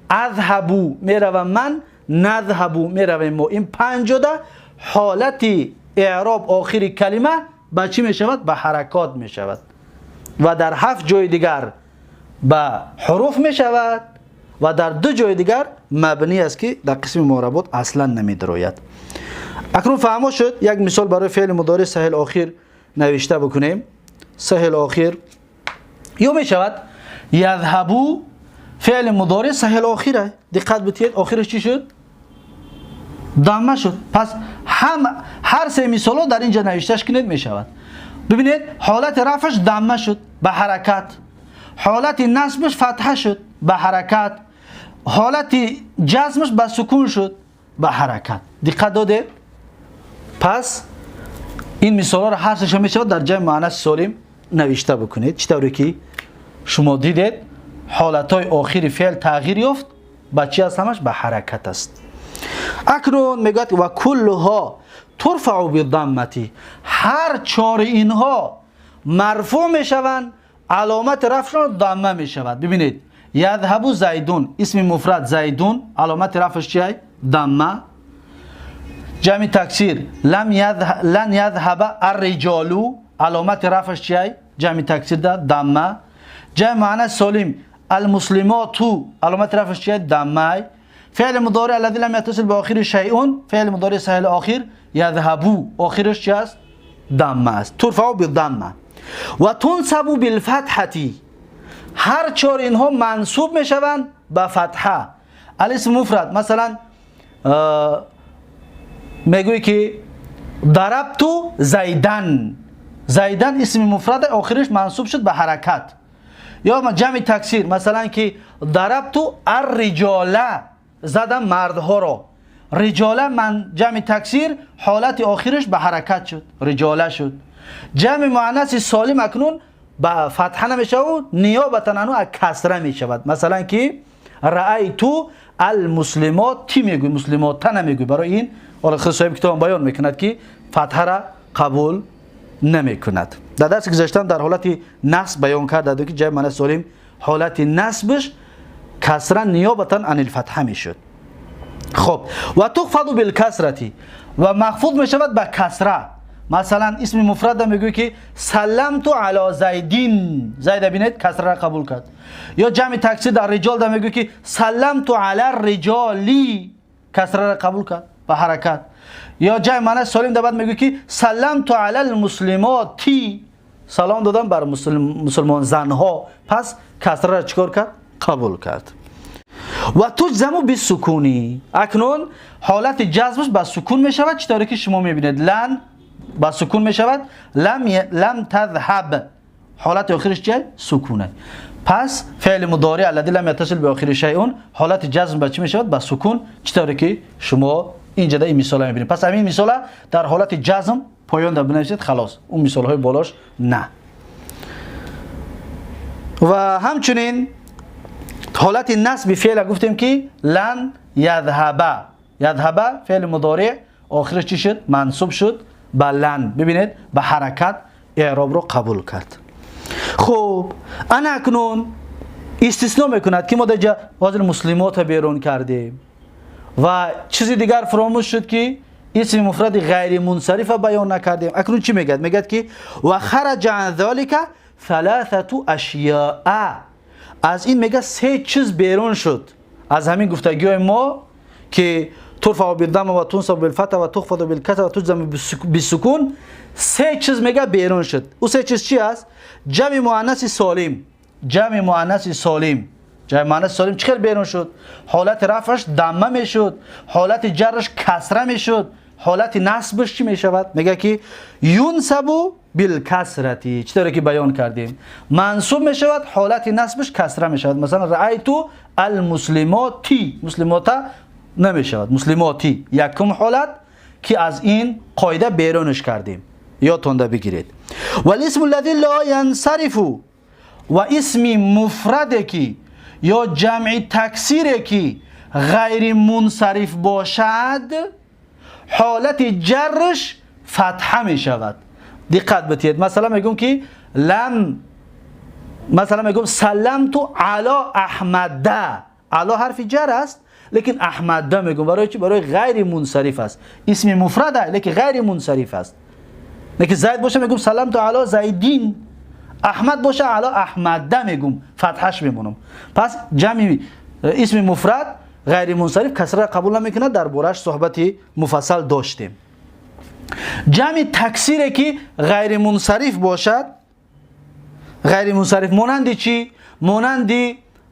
اذهبو می روم من، نذهبو می رویم ما. این 5 جا حالت اعراب آخر کلمه با چی می شود؟ به حرکات می شود. و در 7 جای دیگر به حروف می شود و در 2 جای دیگر مبنی است که در قسم معربات اصلا نمی دراید. اکنون فهمو شد. یک مثال برای فعل مضارع سهل آخر نوشته بکنیم. سهل آخر یا می شود یذهبو فعل مضارع سهل آخره. دقت بتید آخرش چی شد؟ ضمه شد. پس هر 3 مثال در اینجا نوشتهش کنید می شود. ببینید حالت رفعش ضمه شد به حرکت، حالت نصبش فتحه شد به حرکت، حالت جزمش به سکون شد به حرکت. دقت داده؟ پس این مثال ها را هر سه می شود در جمع مؤنث سالم نوشته بکنید. چطوری که شما دیدید حالت های آخر فعل تغییر یافت با چی است؟ همش به حرکت است. اکنون میگوید و کلها ترفع بالضمه. هر 4 اینها مرفوع میشوند، علامت رفعشون ضمه میشود. ببینید یذهب زیدون اسم مفرد زیدون علامت رفعش چیه؟ ضمه. جمع تکسیر لن یذهب الرجال علامت رفعش چیه؟ جمع تکسیر ده ضمه. جمع مؤنث سالم المسلمات علامت رفعش چیه؟ ضمه. فعل مضارع الذي لم يتصل بآخره شيء فعل مضارع سهل آخر یذهبو آخرش چی است؟ ضمه است. ترفع بالضمه و تنصب بالفتحه. هر 4 اینها منصوب میشوند به فتحه. الاسم مفرد مثلا میگویی که ضربتو زیدن، زیدن اسم مفرد آخرش منصوب شد به حرکت. یا جمع تکسیر مثلا که ضربتو الرجال، زدم مردها را. رجاله من جمع تکسیر حالت آخرش به حرکت شد، رجاله شد. جمع مؤنث سالم اکنون با فتحه نمیشه و نیابتا عنه از کسره میشود. مثلا که رأیتو المسلمات میگوی، مسلمات نمیگوی. برای این آخر صاحب کتاب بیان میکند که فتحه را قبول نمیکند. در درس گذشتم در حالت نصب بیان کرده که جمع مؤنث سالم حالت نصبش کسره نیابتا عن الفتحه میشد. خب و تخفض بالکسرتی و مخفوض میشود به کسره. مثلا اسم مفرد میگوی که سلمت علی زیدین، زید ببینید کسره را قبول کرد. یا جمع تکسیر در رجال میگوی که سلمت علی الرجالی، کسره را قبول کرد به حرکت. یا جمع مؤنث سالم در بعد میگوی که سلمت علی المسلماتی، سلام دادم بر مسلمان زنها، پس کسره را چیکار کرد؟ قبول کرد. و تجزم بالسکونی، اکنون حالت جزمش با سکون می شود. چطوری که شما میبینید لن با سکون می شود، لم تذهب حالت آخرش چیه؟ سکونه. پس فعل مضارع الذی لم یتصل به آخر شیء حالت جزم با چی می شود؟ با سکون. چطوری که شما اینجا این مثال میبینید. پس همین مثال در حالت جزم پایان داد بنویسید، خلاص. اون مثال های بالاش نه. و همچنین حالت نصب فعل گفتیم که لن یذهب، یذهب فعل مضارع آخرش چی شد؟ منصوب شد به لن. ببینید به حرکت اعراب رو قبول کرد. خب انا اکنون استثناء میکند که ما در حاضر مسلمات بیرون کردیم و چیزی دیگر فراموش شد که اسم مفرد غیر منصرف بیان نکردیم. اکنون چی میگه؟ میگه که و خرج عن ذلك ثلاثه اشیاء، از این میگه سه چیز بیرون شد از همین گفتگی ما که ترفع بالضم و تنصب بالفتح و تخفض بالکسر و تجزم بالسکون. سه چیز میگه بیرون شد. او سه چیز چی است؟ جمع مؤنث سالم، جمع مؤنث سالم، جمع مؤنث سالم چقدر بیرون شد؟ حالت رفعش ضمه میشد، حالت جرش کسره میشد، حالت نصبش چی میشود؟ میگه که ینصب بالکسرتی، چطوری که بیان کردیم منصوب میشود، حالت نصبش کسره میشود. مثلا رأیتو المسلماتی، مسلماتا نمیشود، مسلماتی. یکم حالت که از این قاعده بیرونش کردیم، یادتون بگیرید. و الاسم الذی لا ینصرف، و اسم مفرد که یا جمع تکسیر که غیر منصرف باشد حالت جرش فتحه می شود. دقت بتید. مثلا میگم که مثلا میگم سلمت علی احمد، علی حرف جر است لیکن احمد میگم برای چی؟ برای غیر منصرف است. اسم مفرده لیکن غیر منصرف است. لیکن زید باشه میگم سلمت علی زیدین، احمد باشه علی احمد میگم فتحش میمونم. پس جمع اسم مفرد غیر منصرف کسره قبول نمیکنه، در بورش صحبت مفصل داشتیم. جمع تکسیری که غیر منصرف باشد، غیر منصرف مانند چی؟ مانند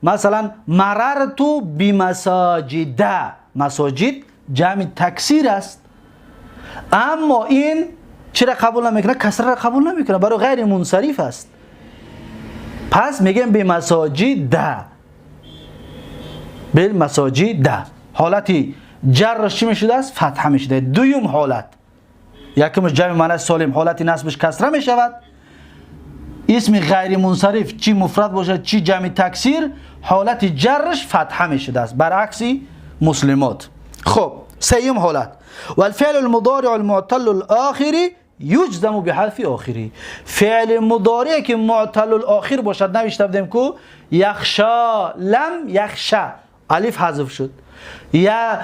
مثلا مررتو بمساجد، مساجد جمع تکسیر است اما این چرا قبول نمیکنه؟ کسره را قبول نمیکنه، برای غیر منصرف است. پس میگیم بمساجد، بالمساجد حالت جرش چی میشده است؟ فتحه میشده. دویم حالت، یکمش جمع مؤنث سالم حالت نصبش کسره میشود. اسم غیر منصرف چی مفرد باشد چی جمع تکسیر حالت جرش فتحه میشده است، برعکس مسلمات. خب سوم حالت و الفعل المضارع المعتل الاخر یجزم بحذف آخری. فعل مضارع که معتل الاخر باشد نوشته بودیم که یخشا، لم یخشا الف حذف شد، یا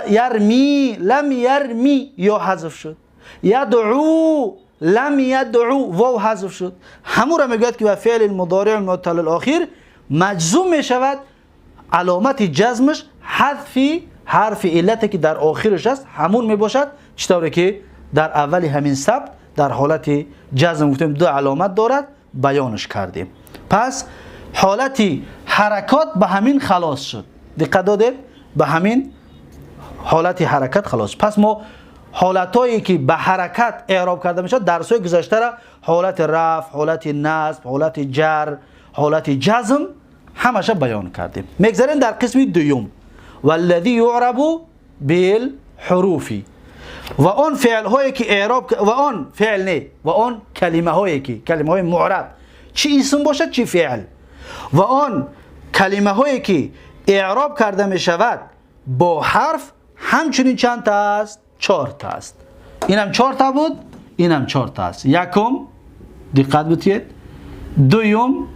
یرمی لم یرمی یا حذف شد، یدعو لم یدعو واو حذف شد. همون را میگوید که فعل المضارع المعتل الاخر مجزوم میشود، علامت جزمش حذف حرف علتی که در آخرش است همون میباشد. چطوری که در اول همین سبت در حالت جزم گفتیم دو علامت دارد، بیانش کردیم. پس حالت حرکات به همین خلاص شد. دقت دادید؟ به همین حالت حرکت خلاص. پس ما حالتایی که به حرکت اعراب کرده میشه درس‌های گذشته را حالت رفع، حالت نصب، حالت جر، حالت جزم همش بیان کردیم. میگذاریم در قسم دوم والذی یعرب بالحروف و آن فعل هایی که اعراب و آن فعل نه و آن کلمه هایی که کلمه های معرب چی اسم باشد چی فعل و آن کلمه هایی که اعراب کرده می شود با حرف همچنین چند تا است؟ 4 تا است. اینم 4 تا بود، اینم 4 تا است. یکم دقت بتید، دوم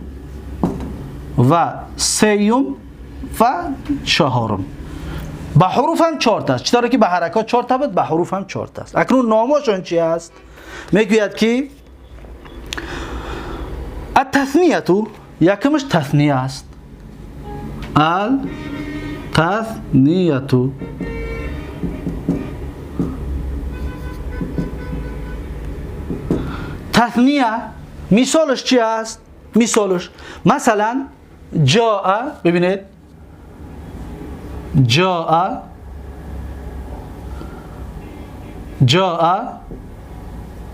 و سیوم و چهارم. به حروف هم 4 تا است. چطوری که به حرکات 4 تا بود به حروف هم 4 تا است. اکنون نامشون چی است؟ میگوید که التثنیه یکمش تثنیه است. التثنیه تثنیه مثالش چی است؟ مثالش مثلا جاء، ببینید جاء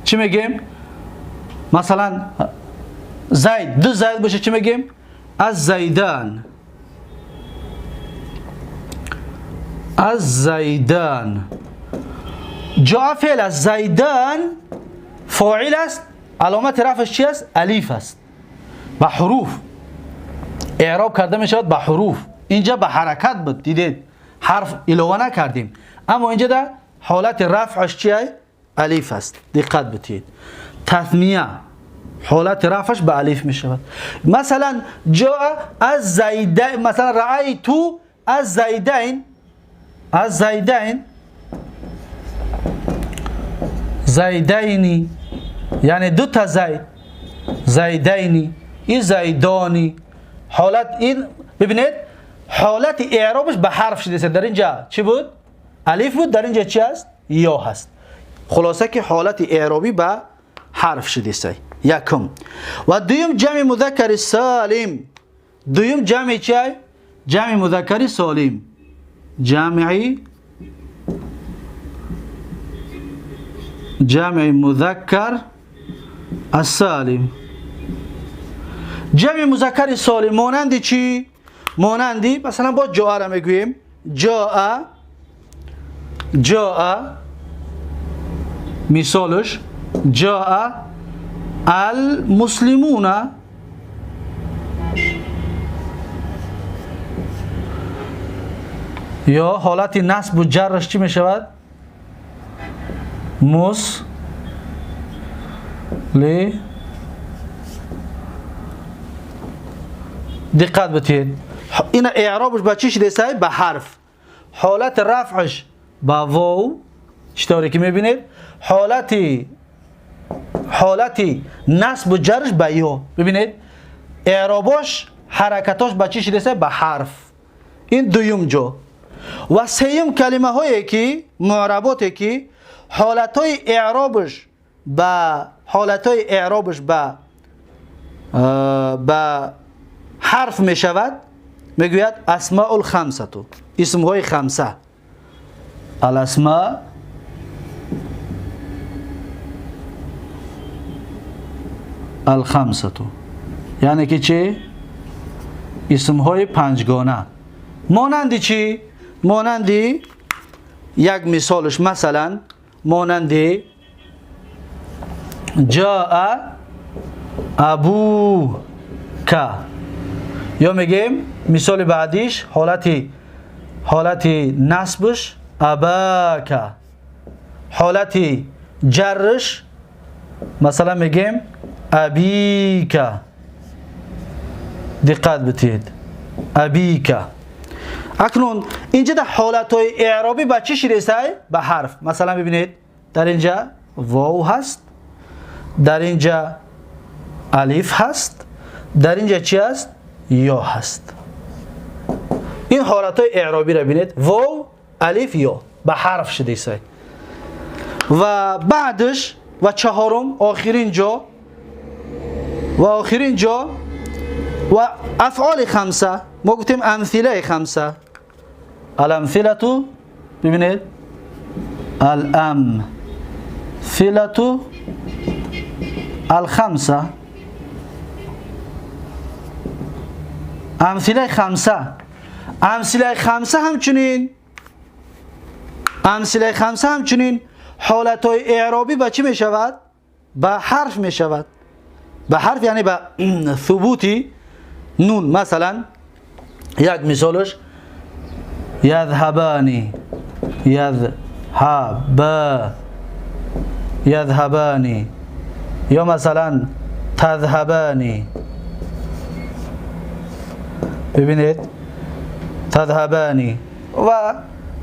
چی میگیم؟ مثلا زید، دو زید باشه چی میگیم؟ از زیدان، از زیدان. جاء فعل از زیدان فاعل است، علامت رفعش چی است؟ الف است. با حروف اعراب کرده می شود با حروف. اینجا به حرکت بود، دیدید حرف اضافه نکردیم، اما اینجا در حالت رفعش چی است؟ الف است. دقت بدید. تثنیه حالت رفعش به الف می شود. مثلا جاء از زیدین، مثلا رأیت از زیدین، از زیدین زیدینی یعنی دو تا زید، زیدینی، این زیدانی. حالت این ببینید حالت اعرابش به حرف شده. در اینجا چی بود؟ الف بود، در اینجا چی است؟ یا هست. خلاصه که حالت اعرابی به حرف شده است. یکم. و دوم جمع مذکر سالم. دوم جمع چی؟ جمع مذکر سالم. جمع مذکر السالم. جمع مذکر سالم مانند چی؟ مانندی مثلا با جاء را میگوییم جاء مثالش جاء المسلمون. یا حالت نصب و جرش چی میشود؟ دقت بتید. این اعرابش با چی شده است؟ به حرف. حالت رفعش با واو، چطوری که میبینید حالت نصب و جرش با یا. ببینید اعرابش حرکتاش با چی شده است؟ به حرف. این دوم جا. و سوم کلمه هایی که معرباتی که حالتهای اعرابش با حرف می شود میگوید اسماء الخمسه، اسم های خمسه. الاسماء الخمسه یعنی که چی؟ اسم های پنجگانه. مانندی چی؟ مانندی یک مثالش مثلا مانندی جاء ابوک. یا میگیم مثال بعدیش حالت نصبش اباک، حالت جرش مثلا میگیم ابیک. دقت بتید ابیک. اکنون اینجا در حالتهای اعرابی با چی شده است؟ به حرف. مثلا ببینید در اینجا واو هست، در اینجا الف هست، در اینجا چی هست؟ یا هست. این حالتهای اعرابی را ببینید، واو، الف، یا به حرف شده است. و بعدش و چهارم آخرین جا و افعال خمسه. ما گفتیم امثله خمسه. الامثله تو ببینید الأمثلة الخمسة. امثله خمسه. امثله خمسه همچنین حالتهای اعرابی به چی می شود؟ به حرف می شود. به حرف یعنی به ثبوتی نون. مثلا یک مثالش یذهبانی، یذهبانی، یا مثلا تذهبانی. ببینید تذهبانی و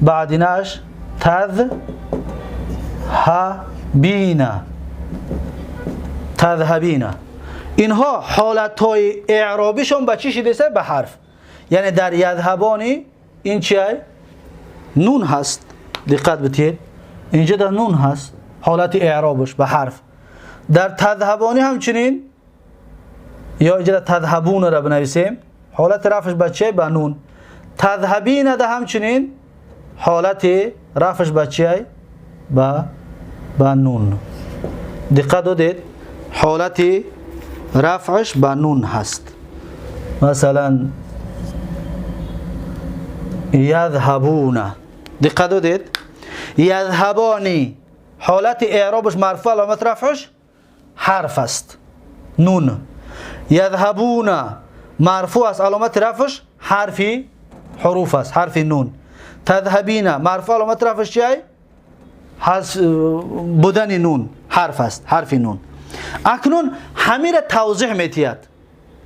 بعدینش تذهبین. اینها حالتهای اعرابیشون به چی شده؟ به حرف. یعنی در یذهبانی این چیه؟ نون هست. دقت بتید اینجا در نون هست حالت اعرابش به حرف. در تذهبانی همچنین، یا اینجا تذهبون را بنویسیم حالت رفعش به چه؟ به نون. تذهبین ده همچنین حالت رفعش به چه؟ به نون. دقت دادید حالت رفعش به نون هست. مثلا یذهبون. دقت دادید یذهبانی حالت اعرابش مرفوع علامت رفعش حرف است، نون. یذهبون مرفوع است علامت رفعش حروف است، حرف نون. تذهبین مرفوع علامت رفعش چیه؟ بودن نون، حرف است، حرف نون. اکنون همین را توضیح میتید.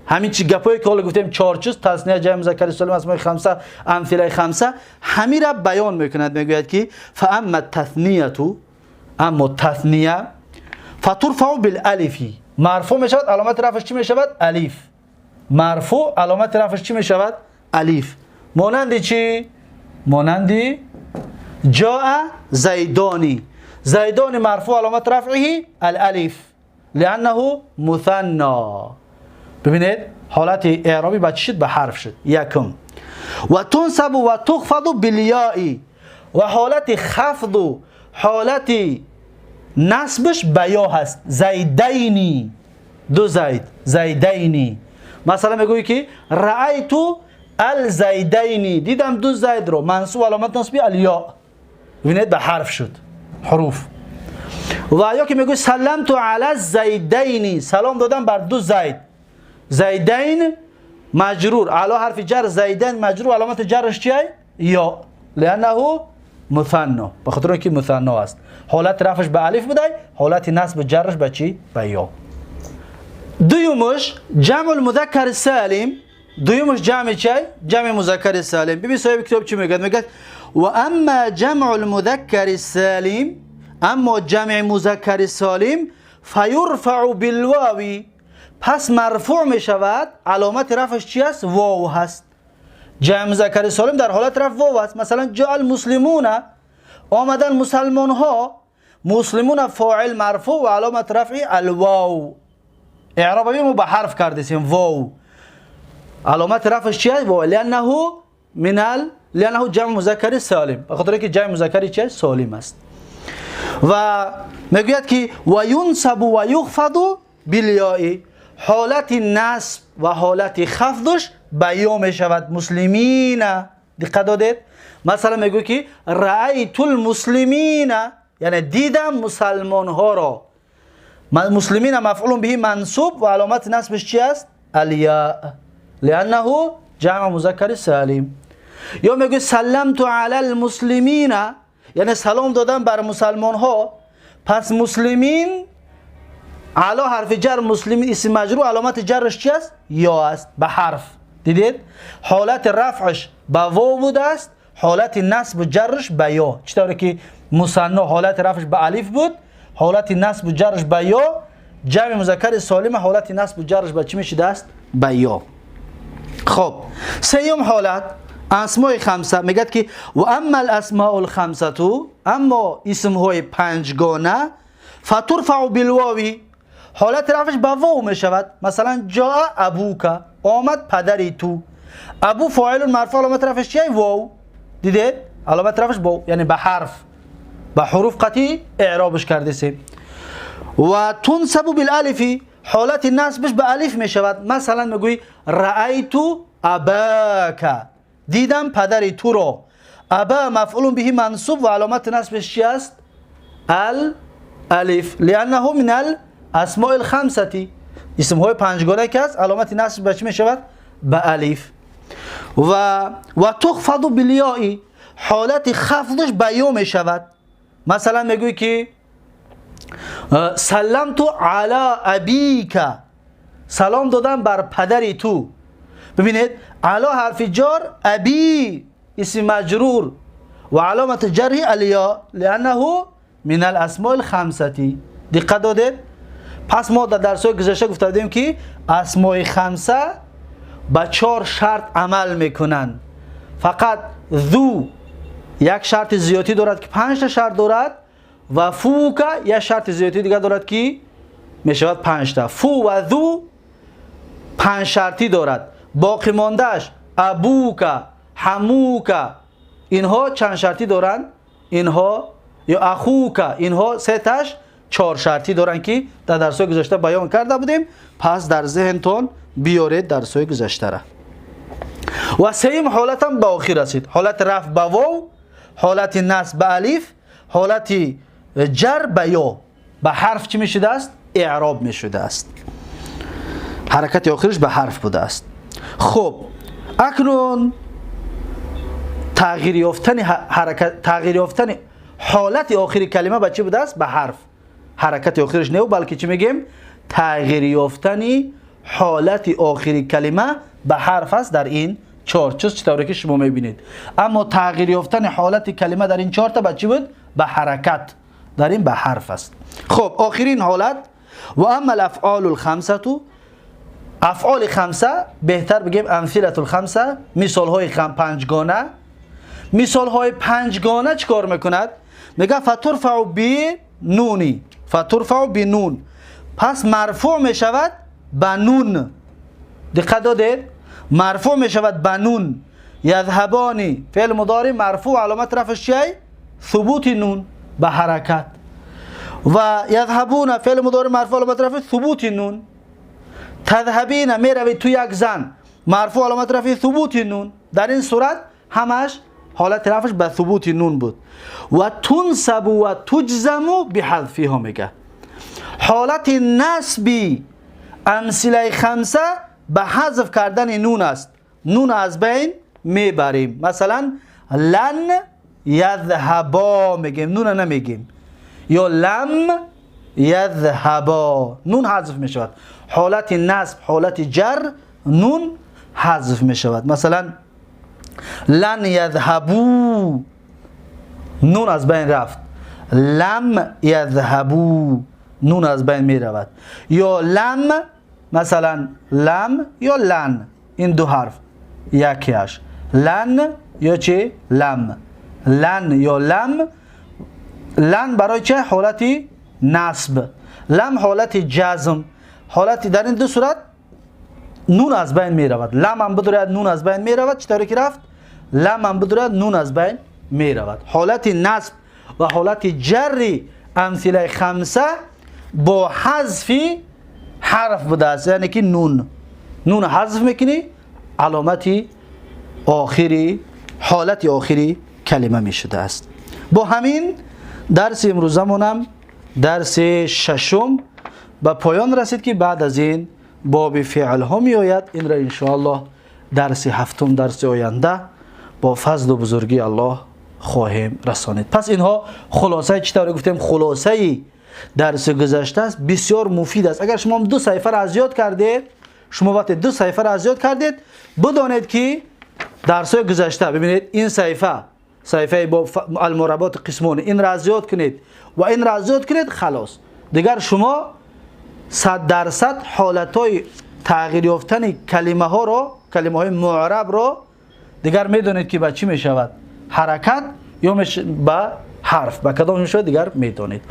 همین چی گپایی که حالا گفتیم 4 چیز، تثنیه، جمع مذکر سالم، اسماء خمسه، امثله خمسه، همین را بیان میکند. میگوید که فاما التثنیه، اما تثنیه فترفع بالالف، مرفوع میشود علامت رفعش چی میشود؟ الف. مرفوع علامت رفعش چی میشود؟ الف. مانند چی؟ مانند جاء زیدانی. زیدانی مرفوع علامت رفعه الالف لانه مثنى. ببینید حالت اعرابی با چی شد؟ به حرف شد. یکم و تنصب و تخفض بالیاء، و حالت خفض و حالت نصبش به یا هست. زیدینی، دو زید، زیدینی. مثلا میگویی که رأیت الزیدینی، دیدم دو زید رو، منصوب علامت نصبی الیا. ببینید به حرف شد، حروف. و یا که میگویی سلمت علی الزیدینی، سلام دادم بر دو زید. زیدین مجرور، علی حرف جر، زیدین مجرور، علامت جرش چیه؟ یا، لانه مثنى، به خاطر اینکه مثنى است. حالت رفعش به الف بوده، حالت نصب جرش به چی؟ به یا. دویمش جمع المذکر سالم. دویمش جمع چی؟ جمع مذکر سالم. ببین صاحب کتاب چی میگه؟ میگه و اما جمع المذکر سالم، اما جمع مذکر سالم فیرفع بالواو، پس مرفوع می شود. علامت رفعش چی است؟ واو هست. جمع مذکر سالم در حالت رفع واو است. مثلا جاء المسلمون، آمدن مسلمان ها. مسلمون فاعل مرفوع و علامت رفع الواو. اعرابی ما به حرف کردیم واو. علامت رفعش چی است؟ واو، لانه جمع مذکر سالم، به خاطر اینکه جمع مذکر چی است؟ سالم است. و میگوید که و ینصب و یخفض بالیاء، حالت نصب و حالت خفضش به یا می شود. مسلمین، دقت دادید؟ مثلا میگوید که رأیت المسلمین، یعنی دیدم مسلمان ها را. مسلمین مفعول به منصوب و علامت نصبش چی است؟ الیا، لانه جمع مذکر سالم. یا میگه سلمت علی المسلمین، یعنی سلام دادم بر مسلمان ها. پس مسلمین علی حرف جر، مسلمین اسم مجرور، علامت جرش چی است؟ یا است، به حرف. دیدید حالت رفعش به واو بوده است، حالت نصب و جرش به یا. چطوری که مثنی حالت رفعش به الف بود، حالت نصب و جرش به یا. جمع مذکر سالم حالت نصب و جرش به چی میشه؟ است به یا. خب سوم حالت اسماء خمسه، میگه که و اما الاسماء الخمسه، اما اسم های پنجگانه فترفع بالواو، حالت رفعش به واو می شود. مثلا جاء ابوک، آمد پدری تو. ابو فاعل مرفوع، علامت رفعش چیه؟ واو. دیدید علامت رفعش واو، یعنی به حرف. با حروف قطعی اعرابش کرده سیم. و تنصب بالالف حالت نصبش به الف می شود. مثلا میگویی رأیت اباک، دیدم پدر تو را. ابا مفعول به منصوب و علامت نصبش چی است؟ الالف، لانه من الاسماء الخمسه، اسم های پنجگانه که است علامت نصب به چی می شود؟ به الف. و تخفض بالیاء حالت خفضش به یا می شود. مثلا میگویی که سلمت علی ابیک، سلام دادم بر پدری تو. ببینید علی حرف جار، ابی اسم مجرور و علامت جره الیا لانه من الاسماء الخمسه. دقت دادید؟ پس ما در درس‌های گذشته گفته بودیم که اسماء خمسه با 4 شرط عمل میکنند. فقط ذو یک شرط زیادی دارد که 5 تا شرط دارد و فوک یک شرط زیادی دیگه دارد که میشود 5 تا. فو و ذو 5 شرطی دارد. باقی ماندهش ابوک، حموک، اینها چند شرطی دارند؟ اینها یا اخوک، اینها 3 تاش 4 شرطی دارند که در درس‌های گذشته بیان کرده بودیم. پس در ذهنتون بیارید درس‌های گذشته را. و سوم حالت هم به آخر رسید. حالت رفع به واو، حالت نصب به الف، حالت جر به یا. به حرف چی میشده است؟ اعراب میشده است. حرکت آخرش به حرف بوده است. خب اکنون تغییر یافتن حرکت، تغییر یافتن حالت آخری کلمه به چی بوده است؟ به حرف. حرکت آخرش نه بلکه چی میگیم؟ تغییر یافتن حالت آخری کلمه به حرف است. در این 4 چیز چطوری که شما میبینید. اما تغییر یافتن حالت کلمه در این 4 تا به چی بود؟ به حرکت. در این به حرف است. خب آخرین حالت و اما الافعال الخمسه، افعال خمسه بهتر بگیم امثله الخمسه، مثال های پنجگانه. مثال های پنجگانه چیکار میکند؟ میگه فترفع بنونی، فترفع بنون، پس مرفوع میشود به نون. دقت دادید؟ مرفوع میشود به نون. یذهبانی فعل مضارع مرفوع علامت رفعش چیه؟ ثبوت نون به حرکت. و یذهبون فعل مضارع مرفوع علامت رفع ثبوت نون. تذهبین میروید تو یک زن مرفوع علامت رفع ثبوت نون. در این صورت همش حالت رفعش به ثبوت نون بود. و تنصب و تجزم بحذفها میگه. حالت نصبی امثله خمسه به حذف کردن نون است. نون از بین میبریم. مثلا لن یذهبا میگیم، نون نمیگیم. یا لم یذهبا، نون حذف میشود. حالت نصب، حالت جر، نون حذف میشود. مثلا لن یذهبو، نون از بین رفت. لم یذهبو، نون از بین میرود. یا لم، مثلا لم یا لن، این دو حرف یکیش. لن یا چه؟ لم. لن یا لم. لن برای چه؟ حالتی نصب. لم حالت جزم. حالتی در این دو صورت نون از بین می رود. لم هم بدورد نون از بین می رود. چطوری که رفت؟ لم هم بدورد نون از بین می رود. حالت نصب و حالت جری امثله خمسه با حذف حرف بوده است. یعنی که نون حذف میکنی، علامتی آخری، حالت آخری کلمه می شده است. با همین درس امروزمون هم درس ششم به پایان رسید که بعد از این باب فعل ها می آید. این را انشاءالله درس هفتم، درس آینده با فضل و بزرگی الله خواهیم رسانید. پس اینها خلاصه، چطور گفتیم خلاصه درس گذشته است، بسیار مفید است. اگر شما 2 صفحه را از یاد کردید، شما وقتی 2 صفحه را از یاد کردید، بدانید که درس های گذشته، ببینید این صفحه با المربات قسمون، این را از یاد کنید و این را از یاد کنید، خلاص دیگر شما 100% حالتهای تغییر یافتن کلمه ها را، کلمه های معرب را دیگر میدونید که با چی می شود؟ حرکت یا با حرف، با کدام می شود دیگر میدونید.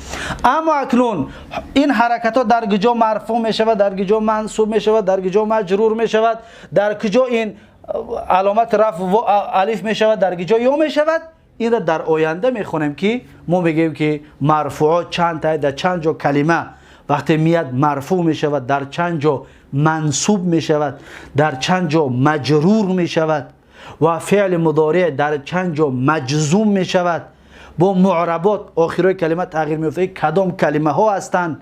اما اکنون این حرکت ها در کجا مرفوع می شود، در کجا منصوب می شود، در کجا مجرور می شود، در کجا این علامت رفع و الف می شود، در کجا یا می شود، این را در آینده میخونیم که ما میگیم که مرفوعات چند تا، در چند جا کلمه وقتی میاد مرفوع میشود، در چند جا منصوب میشود، در چند جا مجرور میشود و فعل مضارع در چند جا مجزوم میشود. با معربات آخرای کلمه تغییر میفته، کدام کلمه ها هستند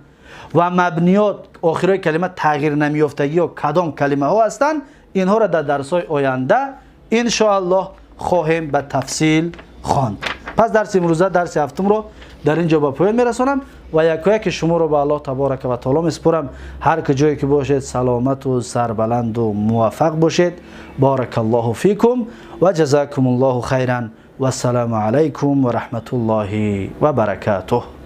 و مبنیات آخرای کلمه تغییر نمیافتگی یا کدام کلمه ها هستند. اینها را در درس های آینده ان شاء الله خواهیم به تفصیل خواند. پس درس امروزه، درس هفتم رو در اینجا به پایان میرسانم و یک شما رو به الله تبارک و تعالی میسپارم. هر کجایی که باشید سلامت و سربلند و موفق باشید. بارک الله فیکم و جزاکم الله خیرا و السلام علیکم و رحمت الله و برکاته.